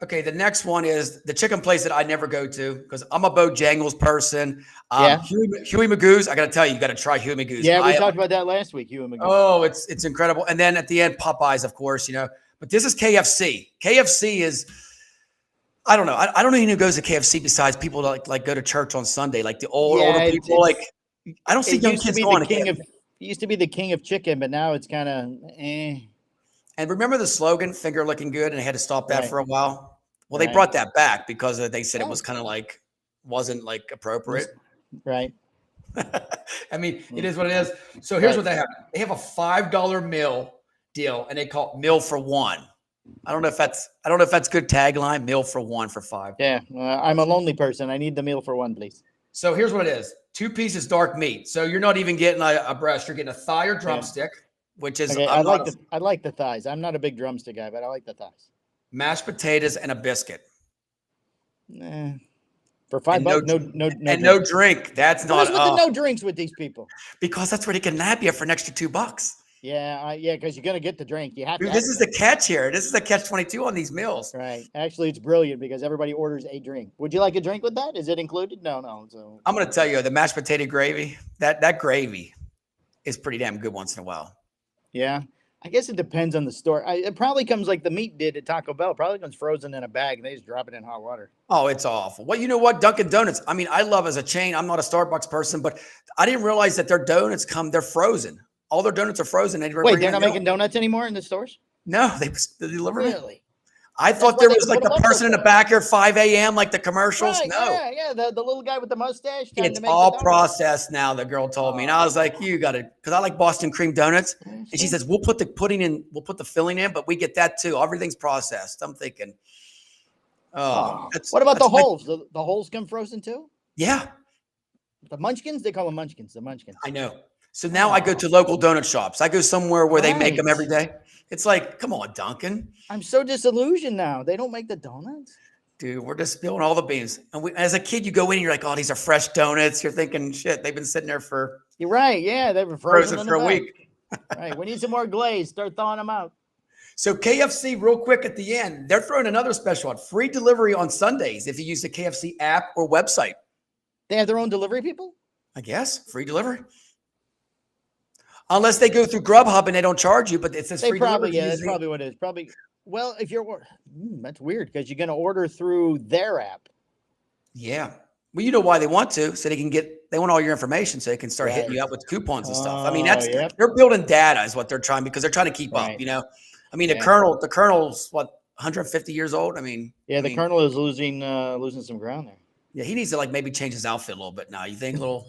Okay, the next one is the chicken place that I never go to because I'm a Bojangles person. Yeah. Huey Magoo's. I got to tell you, you got to try Huey Magoo's. Yeah, we talked about that last week, Hugh and McGee. Oh, it's incredible. And then at the end, Popeyes, of course, But this is KFC. KFC is, I don't know. I don't know who goes to KFC besides people that like go to church on Sunday, like the older people. I don't see young kids going to KFC. It used to be the king of chicken, but now it's kind of And remember the slogan, finger looking good, and they had to stop that for a while? Well, they Right. brought that back because they said it was kind of like, wasn't like appropriate. Right. I mean, it is what it is. So here's what they have. They have a $5 meal deal, and they call it meal for one. I don't know if that's good tagline, meal for one for $5. Yeah. I'm a lonely person. I need the meal for one, please. So here's what it is. 2 pieces dark meat. So you're not even getting a breast. You're getting a thigh or drumstick, which is Okay, I like the thighs. I'm not a big drumstick guy, but I like the thighs. mashed potatoes and a biscuit. For $5, no drink. That's What is not with the no drinks with these people? because that's where they can nab you for an extra $2. Yeah, because you're gonna get the drink. You have Dude, to. this is the catch here. This is the catch 22 on these meals. Right. Actually, it's brilliant because everybody orders a drink. Would you like a drink with that? Is it included? No. So I'm going to tell you, the mashed potato gravy, that gravy is pretty damn good once in a while. yeah, I guess it depends on the store. It probably comes like the meat did at Taco Bell. Probably comes frozen in a bag and they just drop it in hot water. Oh, it's awful. Well, you know what? Dunkin' Donuts. I mean, I love as a chain. I'm not a Starbucks person, but I didn't realize that their donuts they're frozen. All their donuts are frozen. Wait, they're not making donuts anymore in the stores? No, they deliver it. Really? I thought there was like the person in the back here, 5 a.m., like the commercials. Right, No. Yeah. The little guy with the mustache. trying It's to make all the donuts. processed now, the girl told me. And I was like, you got to, because I like Boston cream donuts. And she says, we'll put the filling in, but we get that too. Everything's processed. I'm thinking, what about the holes? The holes come frozen too? Yeah, The munchkins? They call them munchkins. The munchkins. I know. So now I go to local donut shops. I go somewhere where they make them Right. every day. It's like, come on, Duncan. I'm so disillusioned now. They don't make the donuts? Dude, we're just spilling all the beans. And as a kid, you go in and you're like, oh, these are fresh donuts. You're thinking, shit, they've been sitting there for You're right. Yeah, they were frozen frozen in for the a back. week. Right. We need some more glaze. Start thawing them out. So KFC, real quick at the end, they're throwing another special out. Free delivery on Sundays if you use the KFC app or website. They have their own delivery people? I guess. Free delivery. Unless they go through Grubhub and they don't charge you, but it says They free probably, delivery. that's probably what it is. Probably, well, if you're, that's weird because you're going to order through their app. Yeah. Well, you know why they want to, so they want all your information so they can start hitting Right. you up with coupons and stuff. I mean, Yep. they're building data is what they're trying, because they're trying to keep up, Right. you know? I mean, Yeah. the colonel's what, 150 years old? I mean, The colonel is losing some ground there. yeah, he needs to like maybe change his outfit a little bit now. You think a little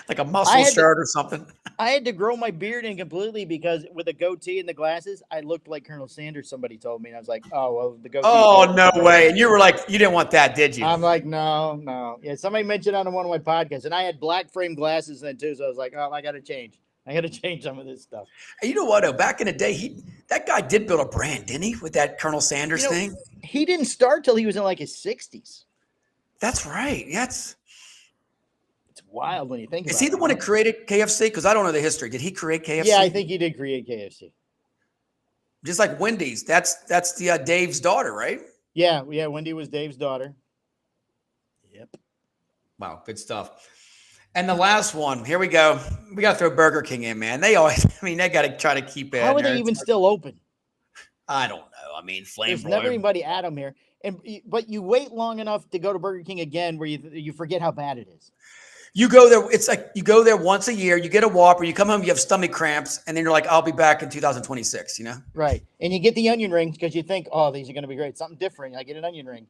like a muscle shirt or something? I had to grow my beard in completely because with a goatee and the glasses, I looked like Colonel Sanders. Somebody told me, and I was like, "Oh, well, the goatee." Oh, no way! And you were like, you didn't want that, did you? I'm like, no. Yeah, somebody mentioned on one of my podcasts, and I had black frame glasses then too, so I was like, "Oh, I got to change. I got to change some of this stuff." And you know what? Though, back in the day, that guy did build a brand, didn't he? With that Colonel Sanders thing. He didn't start till he was in like his 60s. That's right. It's wild when you think about it. Is he the one that created KFC? Because I don't know the history. Did he create KFC? Yeah, I think he did create KFC. Just like Wendy's. That's the Dave's daughter, right? Yeah. Wendy was Dave's daughter. Yep. Wow, good stuff. And the last one, here we go. We got to throw Burger King in, man. They always, they got to try to keep it. How are they even still open? I don't know. I mean, There's never anybody at them here. But you wait long enough to go to Burger King again where you forget how bad it is. You go there, it's like you go there once a year, you get a Whopper, you come home, you have stomach cramps, and then you're like, I'll be back in 2026, you know? Right. And you get the onion rings because you think, oh, these are going to be great. Something different. I get an onion ring.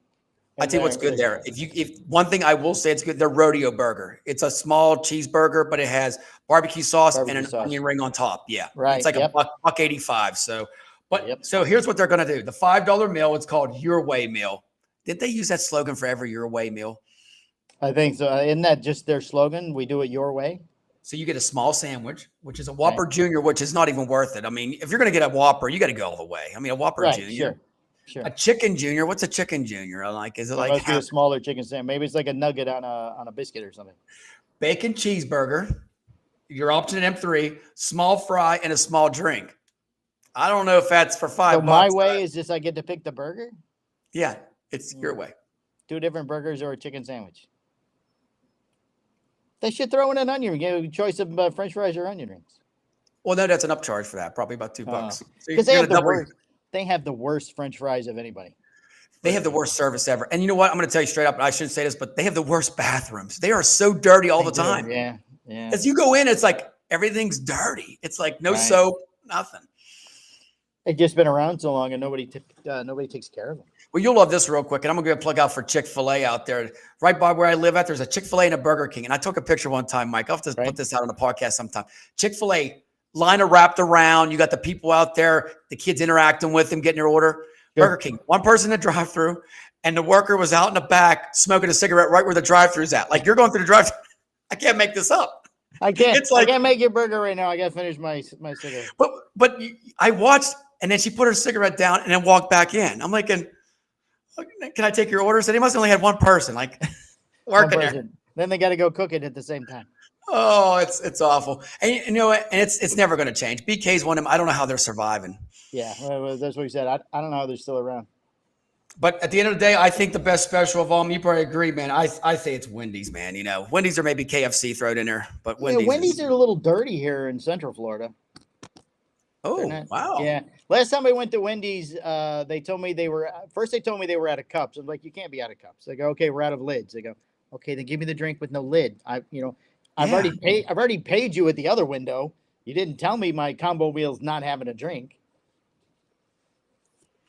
I tell you what's good there. If one thing I will say it's good, their rodeo burger. It's a small cheeseburger, but it has barbecue sauce and an onion ring on top. Yeah. Right. It's like a buck 85. So, so here's what they're going to do. The $5 meal, it's called Your Way Meal. Did they use that slogan for every Your Way meal? I think so. Isn't that just their slogan? We do it your way. So you get a small sandwich, which is a Whopper Junior, which is not even worth it. I mean, if you're going to get a Whopper, you got to go all the way. I mean, a Whopper Junior. Sure. A chicken Junior. What's a chicken Junior? Like, is it like must be a smaller chicken sandwich? Maybe it's like a nugget on a biscuit or something. Bacon cheeseburger. Your option at M3, small fry, and a small drink. I don't know if that's for $5. So my way is just I get to pick the burger? Yeah, it's your way. 2 different burgers or a chicken sandwich. They should throw in an onion ring. Give a choice of French fries or onion rings. Well, no, that's an upcharge for that. Probably about $2. Because they have the worst French fries of anybody. They have the worst service ever. And you know what? I'm going to tell you straight up, and I shouldn't say this, but they have the worst bathrooms. They are so dirty all the time. Yeah. As you go in, it's like everything's dirty. It's like no soap, nothing. They've just been around so long and nobody takes care of them. Well, you'll love this real quick, and I'm going to plug out for Chick-fil-A out there. Right by where I live at, there's a Chick-fil-A and a Burger King. And I took a picture one time, Mike. I'll have to put this out on the podcast sometime. Chick-fil-A, line are wrapped around. You got the people out there, the kids interacting with them, getting your order. Sure. Burger King, one person in the drive-thru, and the worker was out in the back smoking a cigarette right where the drive-thru is at. Like, you're going through the drive-thru. I can't make this up. I can't. It's like, I can't make your burger right now. I got to finish my cigarette. But I watched, and then she put her cigarette down and then walked back in. I'm like, can I take your order? So they must have only had one person like working there. Then they got to go cook it at the same time. Oh, it's awful. And you know what? And it's never going to change. BK's one of them. I don't know how they're surviving. Yeah, well, that's what you said. I don't know how they're still around. But at the end of the day, I think the best special of all, you probably agree, man. I say it's Wendy's, man. You know, Wendy's or maybe KFC thrown in there, but Wendy's are a little dirty here in Central Florida. Oh, wow. Yeah. Last time I went to Wendy's, they told me they were out of cups. I'm like, you can't be out of cups. They go, okay, we're out of lids. They go, okay, then give me the drink with no lid. I've already paid you at the other window. You didn't tell me my combo meal's not having a drink.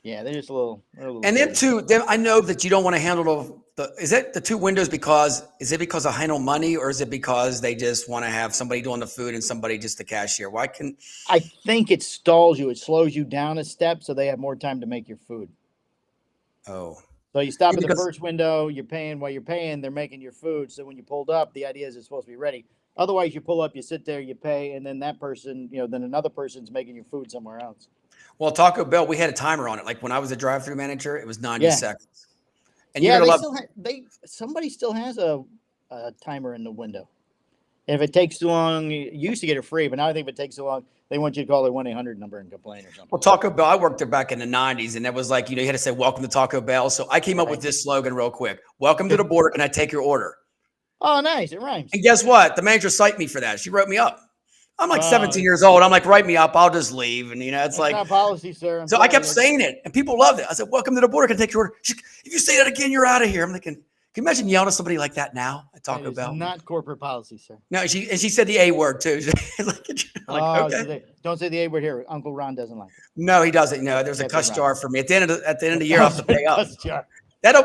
Yeah, they're just a little. And them I know that you don't want to handle is it the 2 windows because of handle money, or is it because they just want to have somebody doing the food and somebody just the cashier? I think it stalls you. It slows you down a step so they have more time to make your food. Oh. So you stop at the first window, you're paying while you're paying, they're making your food. So when you pulled up, the idea is it's supposed to be ready. Otherwise, you pull up, you sit there, you pay, and then that person, then another person's making your food somewhere else. Well, Taco Bell, we had a timer on it. Like when I was a drive-through manager, it was 90 seconds. And yeah, somebody still has a timer in the window. If it takes too long, you used to get it free, but now I think if it takes too long, they want you to call their 1-800 number and complain or something. Well, Taco Bell, I worked there back in the 90s, and that was like, you had to say, welcome to Taco Bell. So I came up with this slogan real quick. Welcome to the border. Can I take your order? Oh, nice. It rhymes. And guess what? The manager cited me for that. She wrote me up. I'm like 17 years old. I'm like, write me up. I'll just leave. And, it's like, not policy, sir. So I kept saying it, and people loved it. I said, welcome to the border. Can I take your order? If you say that again, you're out of here. I'm thinking, can you imagine yelling at somebody like that now at Taco Bell? Not corporate policy, sir. No, she said the A word too. Okay. Don't say the A word here. Uncle Ron doesn't like it. No, he doesn't. No, there's a cuss jar for me at the end of the year. I have to pay up.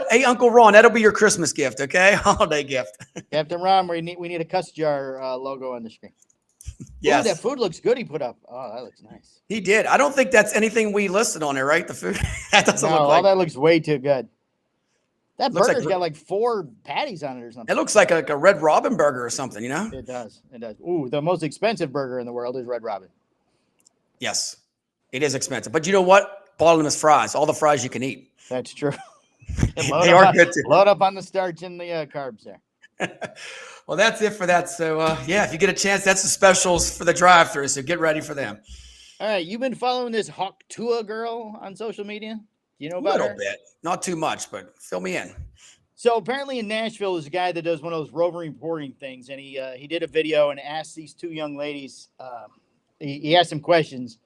Hey, Uncle Ron, that'll be your Christmas gift, okay? Holiday gift. Captain Ron, we need a cuss jar logo on the screen. Yes. Ooh, that food looks good. He put up. Oh, that looks nice. He did. I don't think that's anything we listed on there, right? The food. That doesn't look like. All that looks way too good. That burger's like, got like 4 patties on it or something. It looks like a Red Robin burger or something, It does. It does. Ooh, the most expensive burger in the world is Red Robin. Yes, it is expensive. But you know what? Bottom of them is fries. All the fries you can eat. That's true. They are good too. Load up on the starch and the carbs there. Well, that's it for that. So, if you get a chance, that's the specials for the drive-thru. So get ready for them. All right. You've been following this Hawk Tua girl on social media? Do you know about her? A little bit. Not too much, but fill me in. So apparently in Nashville, there's a guy that does one of those roving reporting things. And he did a video and asked these 2 young ladies, he asked them questions.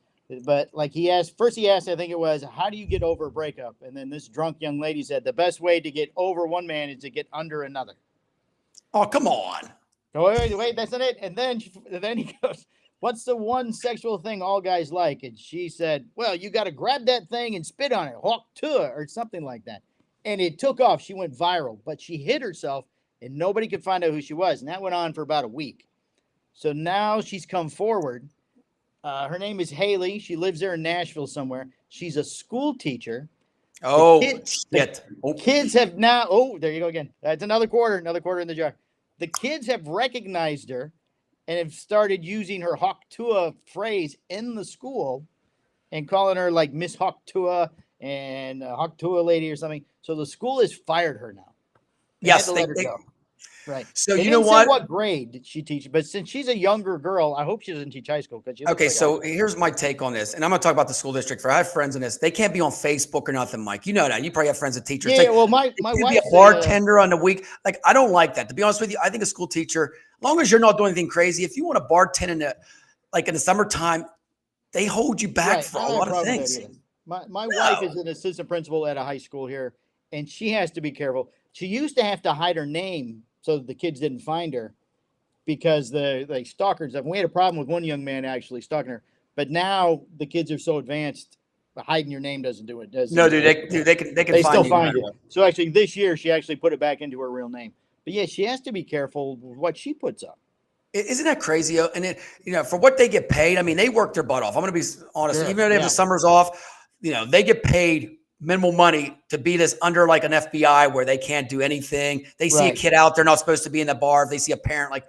But like he asked, I think it was, how do you get over a breakup? And then this drunk young lady said, the best way to get over one man is to get under another. Oh, come on. Oh, wait, that's not it. And then he goes, what's the one sexual thing all guys like? And she said, well, you got to grab that thing and spit on it. Hawk Tua or something like that. And it took off. She went viral, but she hid herself and nobody could find out who she was. And that went on for about a week. So now she's come forward. Her name is Haley. She lives there in Nashville somewhere. She's a school teacher. Oh, Kids have now. Oh, there you go again. That's another quarter in the jar. The kids have recognized her and have started using her Hawk Tua phrase in the school and calling her like Miss Hawk Tua and Hawk Tua lady or something. So the school has fired her now. Yes, they go. Right. So they you know didn't what? say what grade did she teach? But since she's a younger girl, I hope she doesn't teach high school. Okay, so here's my take on this, and I'm going to talk about the school district. I have friends in this. They can't be on Facebook or nothing, Mike. You know that. You probably have friends that teachers. Yeah, well, my wife be a bartender on the week. Like, I don't like that. To be honest with you, I think a school teacher, as long as you're not doing anything crazy, if you want to bartend in the summertime, they hold you back for a lot of things. My wife is an assistant principal at a high school here, and she has to be careful. She used to have to hide her name so the kids didn't find her because the stalkers. We had a problem with one young man actually stalking her, but now the kids are so advanced, hiding your name doesn't do it. No, dude, they can still find you. So actually, this year she actually put it back into her real name. But yeah, she has to be careful with what she puts up. Isn't that crazy? And for what they get paid, I mean, they work their butt off. I'm going to be honest. Even though they have the summers off, they get paid minimal money to be this under like an FBI where they can't do anything. They see a kid out, they're not supposed to be in the bar. If they see a parent, like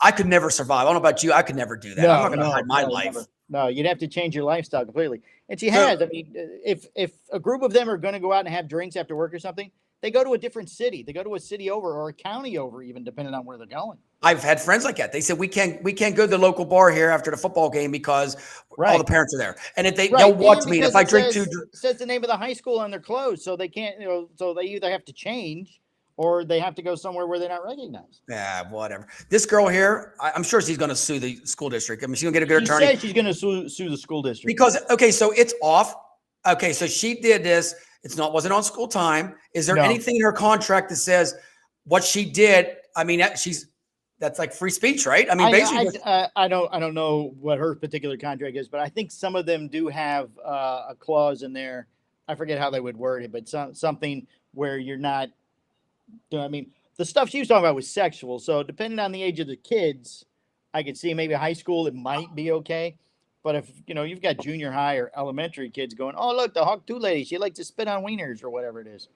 I could never survive. I don't know about you. I could never do that. I'm not going to hide my life. Never. No, you'd have to change your lifestyle completely. And she has. I mean, if a group of them are going to go out and have drinks after work or something, they go to a different city. They go to a city over or a county over, even depending on where they're going. I've had friends like that. They said we can't go to the local bar here after the football game because all the parents are there. And if they'll watch me, and if I drink it says the name of the high school on their clothes, so they can't. So they either have to change or they have to go somewhere where they're not recognized. Yeah, whatever. This girl here, I'm sure she's going to sue the school district. I mean, she's going to get a good attorney. She said she's going to sue the school district because so it's off. Okay, so she did this. Wasn't on school time. Is there anything in her contract that says what she did? I mean, that's like free speech, right? I mean, basically, I don't know what her particular contract is, but I think some of them do have a clause in there. I forget how they would word it, but something where you're not. I mean, the stuff she was talking about was sexual. So depending on the age of the kids, I could see maybe high school it might be okay. But if you've got junior high or elementary kids going, oh look, the Hawk 2 lady, she likes to spit on wieners or whatever it is.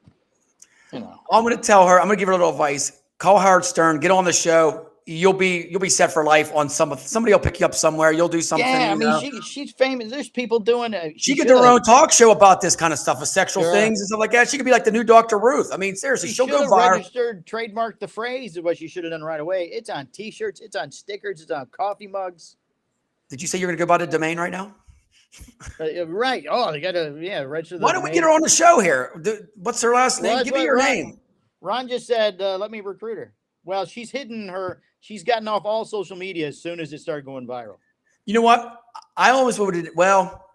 I'm going to tell her. I'm going to give her a little advice. Call Howard Stern. Get on the show. you'll be set for life on somebody will pick you up somewhere. You'll do something. Yeah, I you mean, she's she's famous. There's people doing it. she could do her own talk show about this kind of stuff, of sexual Sure. things and stuff like that. She could be like the new Dr. Ruth. I mean, seriously, She she'll should go have viral. registered, trademarked the phrase. Is what she should have done right away. It's on T-shirts. It's on stickers. It's on coffee mugs. Did you say you're going to go buy the domain right now? Right. Oh, they got to register. Why don't we get her on the show here? What's her last name? Well, Give me your name. Ron just said, let me recruit her. Well, she's gotten off all social media as soon as it started going viral. You know what? I always would. Well,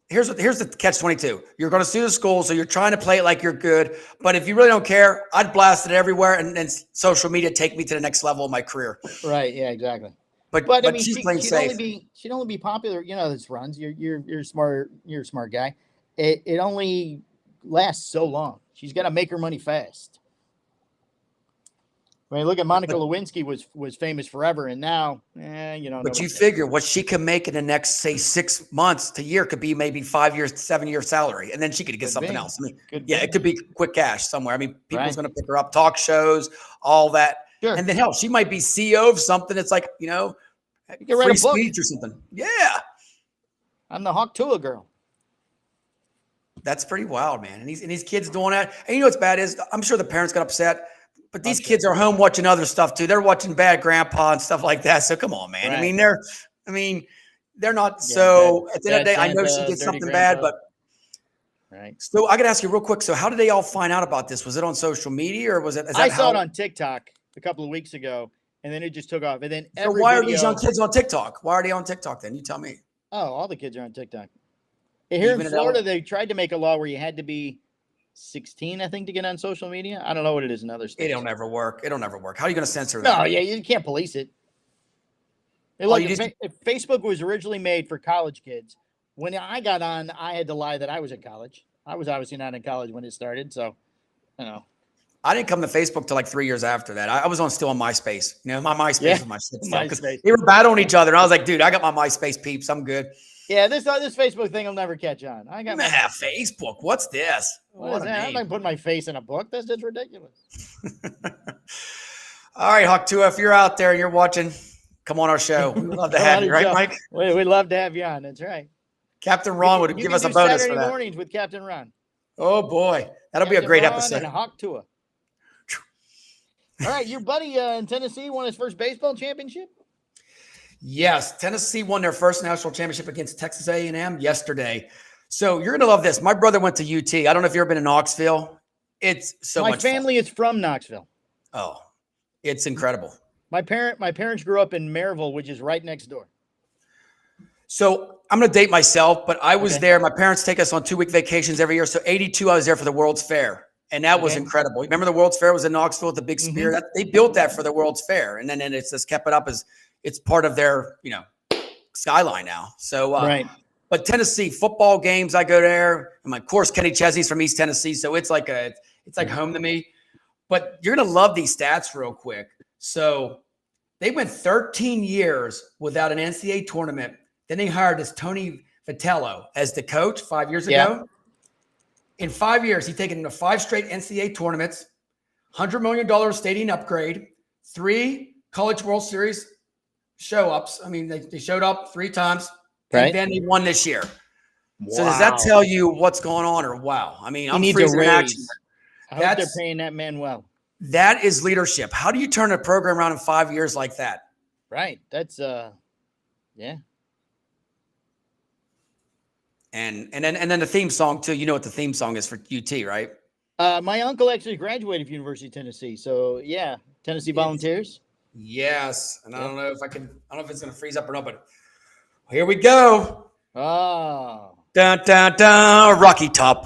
here's the catch-22. You're going to sue the school, so you're trying to play it like you're good. But if you really don't care, I'd blast it everywhere, and then social media take me to the next level of my career. Right. Yeah. Exactly. But I mean, she's playing safe. She'd only be popular. You know, this runs. You're smart. You're a smart guy. It only lasts so long. She's got to make her money fast. I mean, look at Monica Lewinsky was famous forever, and now, But you figure what she can make in the next, say, 6 months to year could be maybe 5 years, 7-year salary, and then she could get something else. I mean, it could be quick cash somewhere. I mean, people's going to pick her up, talk shows, all that, and then hell, she might be CEO of something. It's like free speech or something. Yeah, I'm the Hawk Tua girl. That's pretty wild, man. And these kids doing that. And you know what's bad is I'm sure the parents got upset. But these kids are home watching other stuff too. They're watching Bad Grandpa and stuff like that. So come on, man. Right. They're not so at the end of the day, I know she did something bad, but right. So I gotta ask you real quick. So how did they all find out about this? Was it on social media or was it? I saw it on TikTok a couple of weeks ago, and then it just took off. And then why are these young kids on TikTok? Why are they on TikTok then? You tell me. Oh, all the kids are on TikTok. Here in Florida, they tried to make a law where you had to be 16, I think, to get on social media. I don't know what it is in other states. It'll never work. How are you going to censor that? No, yeah, you can't police it. If Facebook was originally made for college kids, when I got on, I had to lie that I was in college. I was obviously not in college when it started, so I didn't come to Facebook till like 3 years after that. I was still on MySpace. My MySpace was my shit stuff because they were battling each other. And I was like, dude, I got my MySpace peeps. I'm good. Yeah, this Facebook thing will never catch on. I got Facebook. What's this? What is that? I'm not putting my face in a book. That's just ridiculous. All right, Hawk Tua, if you're out there and you're watching, come on our show. We'd love to have you, right, Mike? We'd love to have you on. That's right. Captain Ron would give us a bonus Saturday for that. Mornings with Captain Ron. Oh boy, that'll be a great episode. And Hawk Tua. All right, your buddy in Tennessee won his first baseball championship. Yes, Tennessee won their first national championship against Texas A&M yesterday. So you're going to love this. My brother went to UT. I don't know if you've ever been to Knoxville. It's so much fun. My family is from Knoxville. Oh, it's incredible. My parents grew up in Maryville, which is right next door. So I'm going to date myself, but I was there. My parents take us on 2-week vacations every year. So 82, I was there for the World's Fair. And that was incredible. Remember the World's Fair was in Knoxville with the big spear? They built that for the World's Fair. And then it's just kept it up as it's part of their, skyline now. So, right. But Tennessee football games, I go there. And of course, Kenny Chesney's from East Tennessee. So it's like home to me. But you're going to love these stats real quick. So they went 13 years without an NCAA tournament. Then they hired this Tony Vitello as the coach 5 years ago. In 5 years, he's taken them to 5 straight NCAA tournaments, $100 million stadium upgrade, 3 College World Series show-ups. I mean, they showed up 3 times, and then they won this year. Wow. So does that tell you what's going on or wow? I mean, I'm freezing in action. I hope they're paying that man well. That is leadership. How do you turn a program around in 5 years like that? Right. That's, yeah. And then the theme song too. You know what the theme song is for UT, right? My uncle actually graduated from University of Tennessee. So yeah, Tennessee Volunteers. Yes. And I don't know if it's going to freeze up or not, but here we go. Oh. Dun, dun, dun, Rocky Top,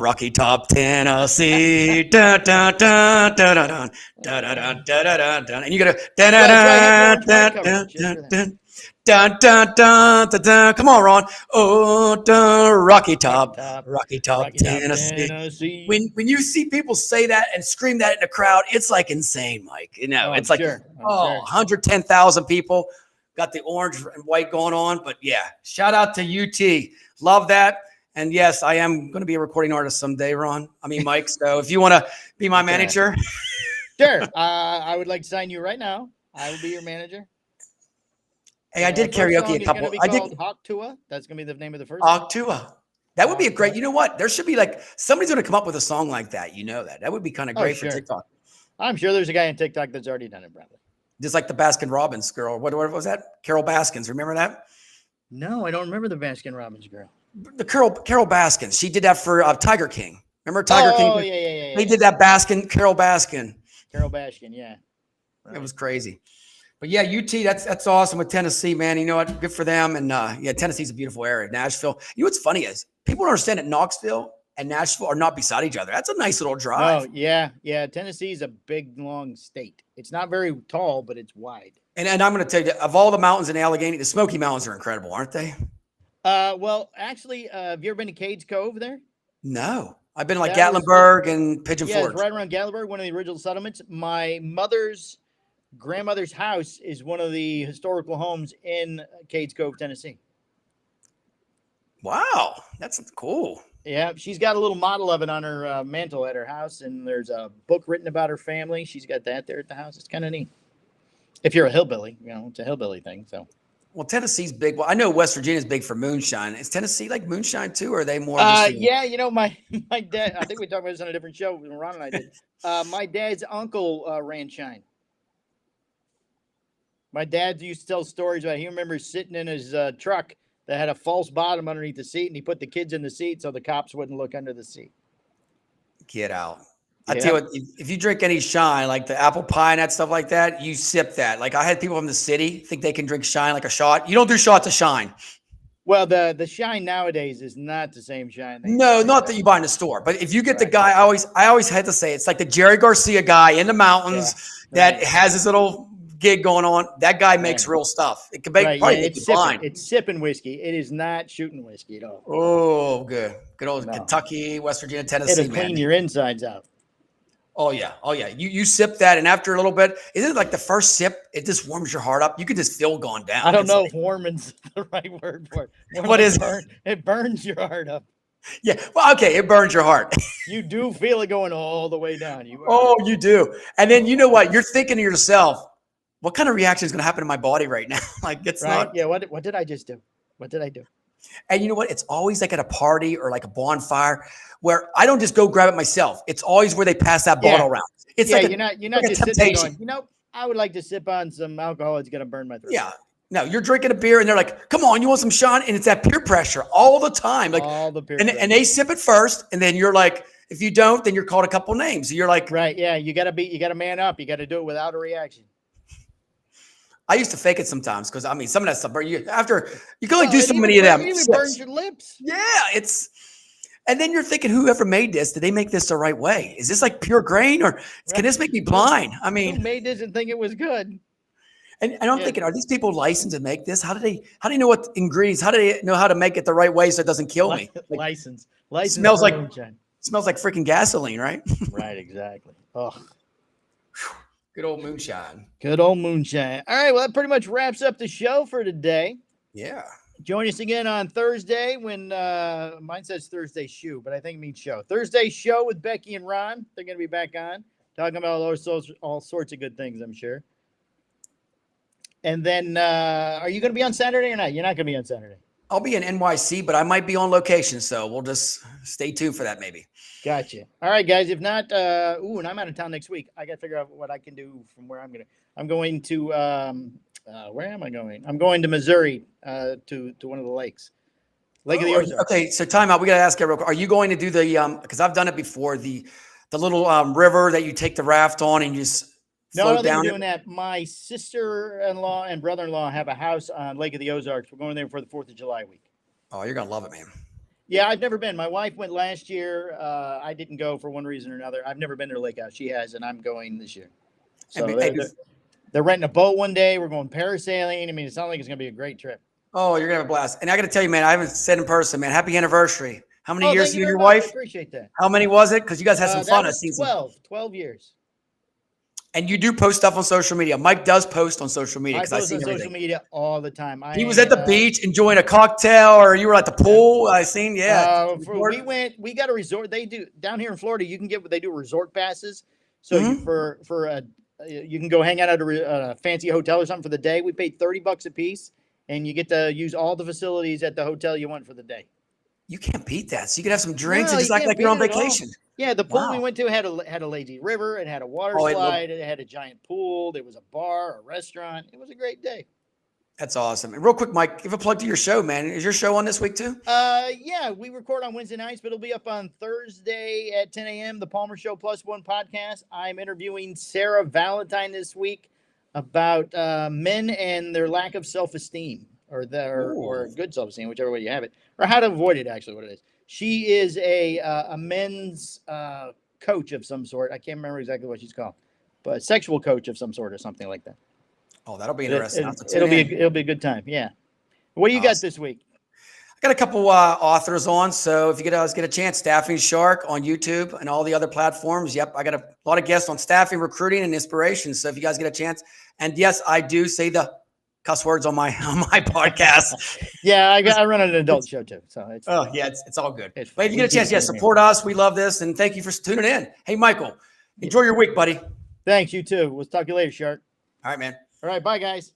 Tennessee. Dun, dun, dun, dun, dun, dun, dun, dun, dun, dun, dun. And you got to dun, dun, dun, dun, dun, dun. Dun, dun, dun, dun, dun. Come on, Ron. Oh, dun, Rocky Top, Tennessee. When you see people say that and scream that in the crowd, it's like insane, Mike. It's like 110,000 people got the orange and white going on. But yeah, shout out to UT. Love that. And yes, I am going to be a recording artist someday, Mike. So if you want to be my manager. Sure. I would like to sign you right now. I will be your manager. Hey, I did First song karaoke a is couple. gonna be I did called Hawk Tua. That's gonna be the name of the first song. Octua. That would be a great. Octua. You know what? There should be like somebody's going to come up with a song like that. You know that. That would be kind of Oh, great for sure. TikTok. I'm sure there's a guy on TikTok that's already done it, probably. Just like the Baskin Robbins girl. What was that? Carol Baskins. Remember that? No, I don't remember the Baskin Robbins girl. The Carol Baskins. She did that for Tiger King. Remember Tiger King? Oh, yeah. They did that Carol Baskin. Carol Baskin, yeah. It was crazy. But yeah, UT, that's awesome with Tennessee, man. You know what? Good for them. And yeah, Tennessee's a beautiful area. Nashville. You know what's funny is people don't understand that Knoxville and Nashville are not beside each other. That's a nice little drive. Oh, yeah. Tennessee's a big, long state. It's not very tall, but it's wide. And I'm going to tell you, of all the mountains in Allegheny, the Smoky Mountains are incredible, aren't they? Well, actually, have you ever been to Cades Cove there? No. I've been like That Gatlinburg and Pigeon Yeah, Forge. it's right around Gatlinburg, one of the original settlements. My mother's grandmother's house is one of the historical homes in Cades Cove, Tennessee. Wow. That's cool. Yeah, she's got a little model of it on her mantle at her house, and there's a book written about her family. She's got that there at the house. It's kind of neat. If you're a hillbilly, it's a hillbilly thing. So, well, Tennessee's big. Well, I know West Virginia's big for moonshine. Is Tennessee like moonshine too, or are they more? Yeah, my dad. I think we talked about this on a different show when Ron and I did. My dad's uncle ran shine. My dad used to tell stories about. He remembers sitting in his truck that had a false bottom underneath the seat, and he put the kids in the seat so the cops wouldn't look under the seat. Get out. I tell you what, if you drink any shine, like the apple pie and that stuff like that, you sip that. Like I had people from the city think they can drink shine like a shot. You don't do shots of shine. Well, the shine nowadays is not the same shine. No, not that you buy in the store. But if you get the guy, I always had to say it's like the Jerry Garcia guy in the mountains that has his little gig going on. That guy makes real stuff. It can make it's sipping. It's sipping whiskey. It is not shooting whiskey at all. Oh, good old Kentucky, West Virginia, Tennessee. It'll clean your insides out. Oh yeah. You sip that, and after a little bit, isn't it like the first sip? It just warms your heart up. You could just feel going down. I don't know if warming's the right word for it. What is it? It burns your heart up. Yeah. Well, okay. It burns your heart. You do feel it going all the way down. You do. And then you know what? You're thinking to yourself, what kind of reaction is going to happen in my body right now? Like it's not. Yeah. What did I just do? What did I do? And you know what? It's always like at a party or like a bonfire where I don't just go grab it myself. It's always where they pass that bottle around. It's like you're not just sitting there going, I would like to sip on some alcohol. It's going to burn my throat. Yeah. No, you're drinking a beer and they're like, come on, you want some shine? And it's that peer pressure all the time. Like all the peer pressure. And they sip it first. And then you're like, if you don't, then you're called a couple names. So you're like, right. Yeah. You got to man up. You got to do it without a reaction. I used to fake it sometimes because some of that stuff. You can only do so many of them. It even burns your lips. Yeah, and then you're thinking, whoever made this, did they make this the right way? Is this like pure grain, or can this make me blind? I mean, who made this and think it was good? And I'm thinking, are these people licensed to make this? How do they know what ingredients? How do they know how to make it the right way so it doesn't kill me? Like, license smells like freaking gasoline, right? Right, exactly. Oh. Good old moonshine. Good old moonshine. All right, well, that pretty much wraps up the show for today. Yeah. Join us again on Thursday when mine says Thursday shoe, but I think it means show. Thursday show with Becky and Ron. They're going to be back on talking about all sorts of good things, I'm sure. And then are you going to be on Saturday or not? You're not going to be on Saturday. I'll be in NYC, but I might be on location, so we'll just stay tuned for that maybe. Gotcha. All right, guys. If not, and I'm out of town next week. I got to figure out what I can do from where I'm going to, where am I going? I'm going to Missouri to one of the lakes. Lake of the Ozarks. Okay, so time out. We got to ask you real quick. Are you going to do the, because I've done it before, the little river that you take the raft on and you just No, I don't think we're doing that. My sister-in-law and brother-in-law have a house on Lake of the Ozarks. We're going there for the 4th of July week. Oh, you're going to love it, man. Yeah, I've never been. My wife went last year. I didn't go for one reason or another. I've never been to the lake house. She has, and I'm going this year. So they're renting a boat one day. We're going parasailing. I mean, it sounds like it's going to be a great trip. Oh, you're going to have a blast. And I got to tell you, man, I haven't said in person, man, happy anniversary. How many years you and your wife? I appreciate that. How many was it? Because you guys had some fun. 12 years. And you do post stuff on social media. Mike does post on social media. I post on social media all the time. He was at the beach enjoying a cocktail, or you were at the pool. I seen, we got a resort. They do down here in Florida. You can they do resort passes. So for you can go hang out at a fancy hotel or something for the day. We paid $30 a piece, and you get to use all the facilities at the hotel you want for the day. You can't beat that. So you can have some drinks No, and just you like can't you're on beat it at all. vacation. Yeah, the pool we Wow. went to had a lazy river. It had a water Oh, it slide. It had a giant pool. There was a bar, a restaurant. It was a great day. That's awesome. And real quick, Mike, give a plug to your show, man. Is your show on this week too? Yeah, we record on Wednesday nights, but it'll be up on Thursday at 10 a.m. The Palmer Show +1 podcast. I'm interviewing Sarah Valentine this week about men and their lack of self-esteem, or good self-esteem, whichever way you have it, or how to avoid it. Actually, what it is. She is a men's coach of some sort. I can't remember exactly what she's called, but sexual coach of some sort or something like that. Oh, that'll be interesting. It'll be a good time. Yeah. What do you got this week? I got a couple authors on. So if you guys get a chance, Staffing Shark on YouTube and all the other platforms. Yep. I got a lot of guests on staffing, recruiting, and inspiration. So if you guys get a chance, and yes, I do say the cuss words on my podcast. Yeah, I run an adult show too. So it's it's all good. It's But if you get a chance, support us. We love this. And thank you for tuning in. Hey, Michael, enjoy your week, buddy. Thanks, you too. We'll talk to you later, Shark. All right, man. All right, bye, guys.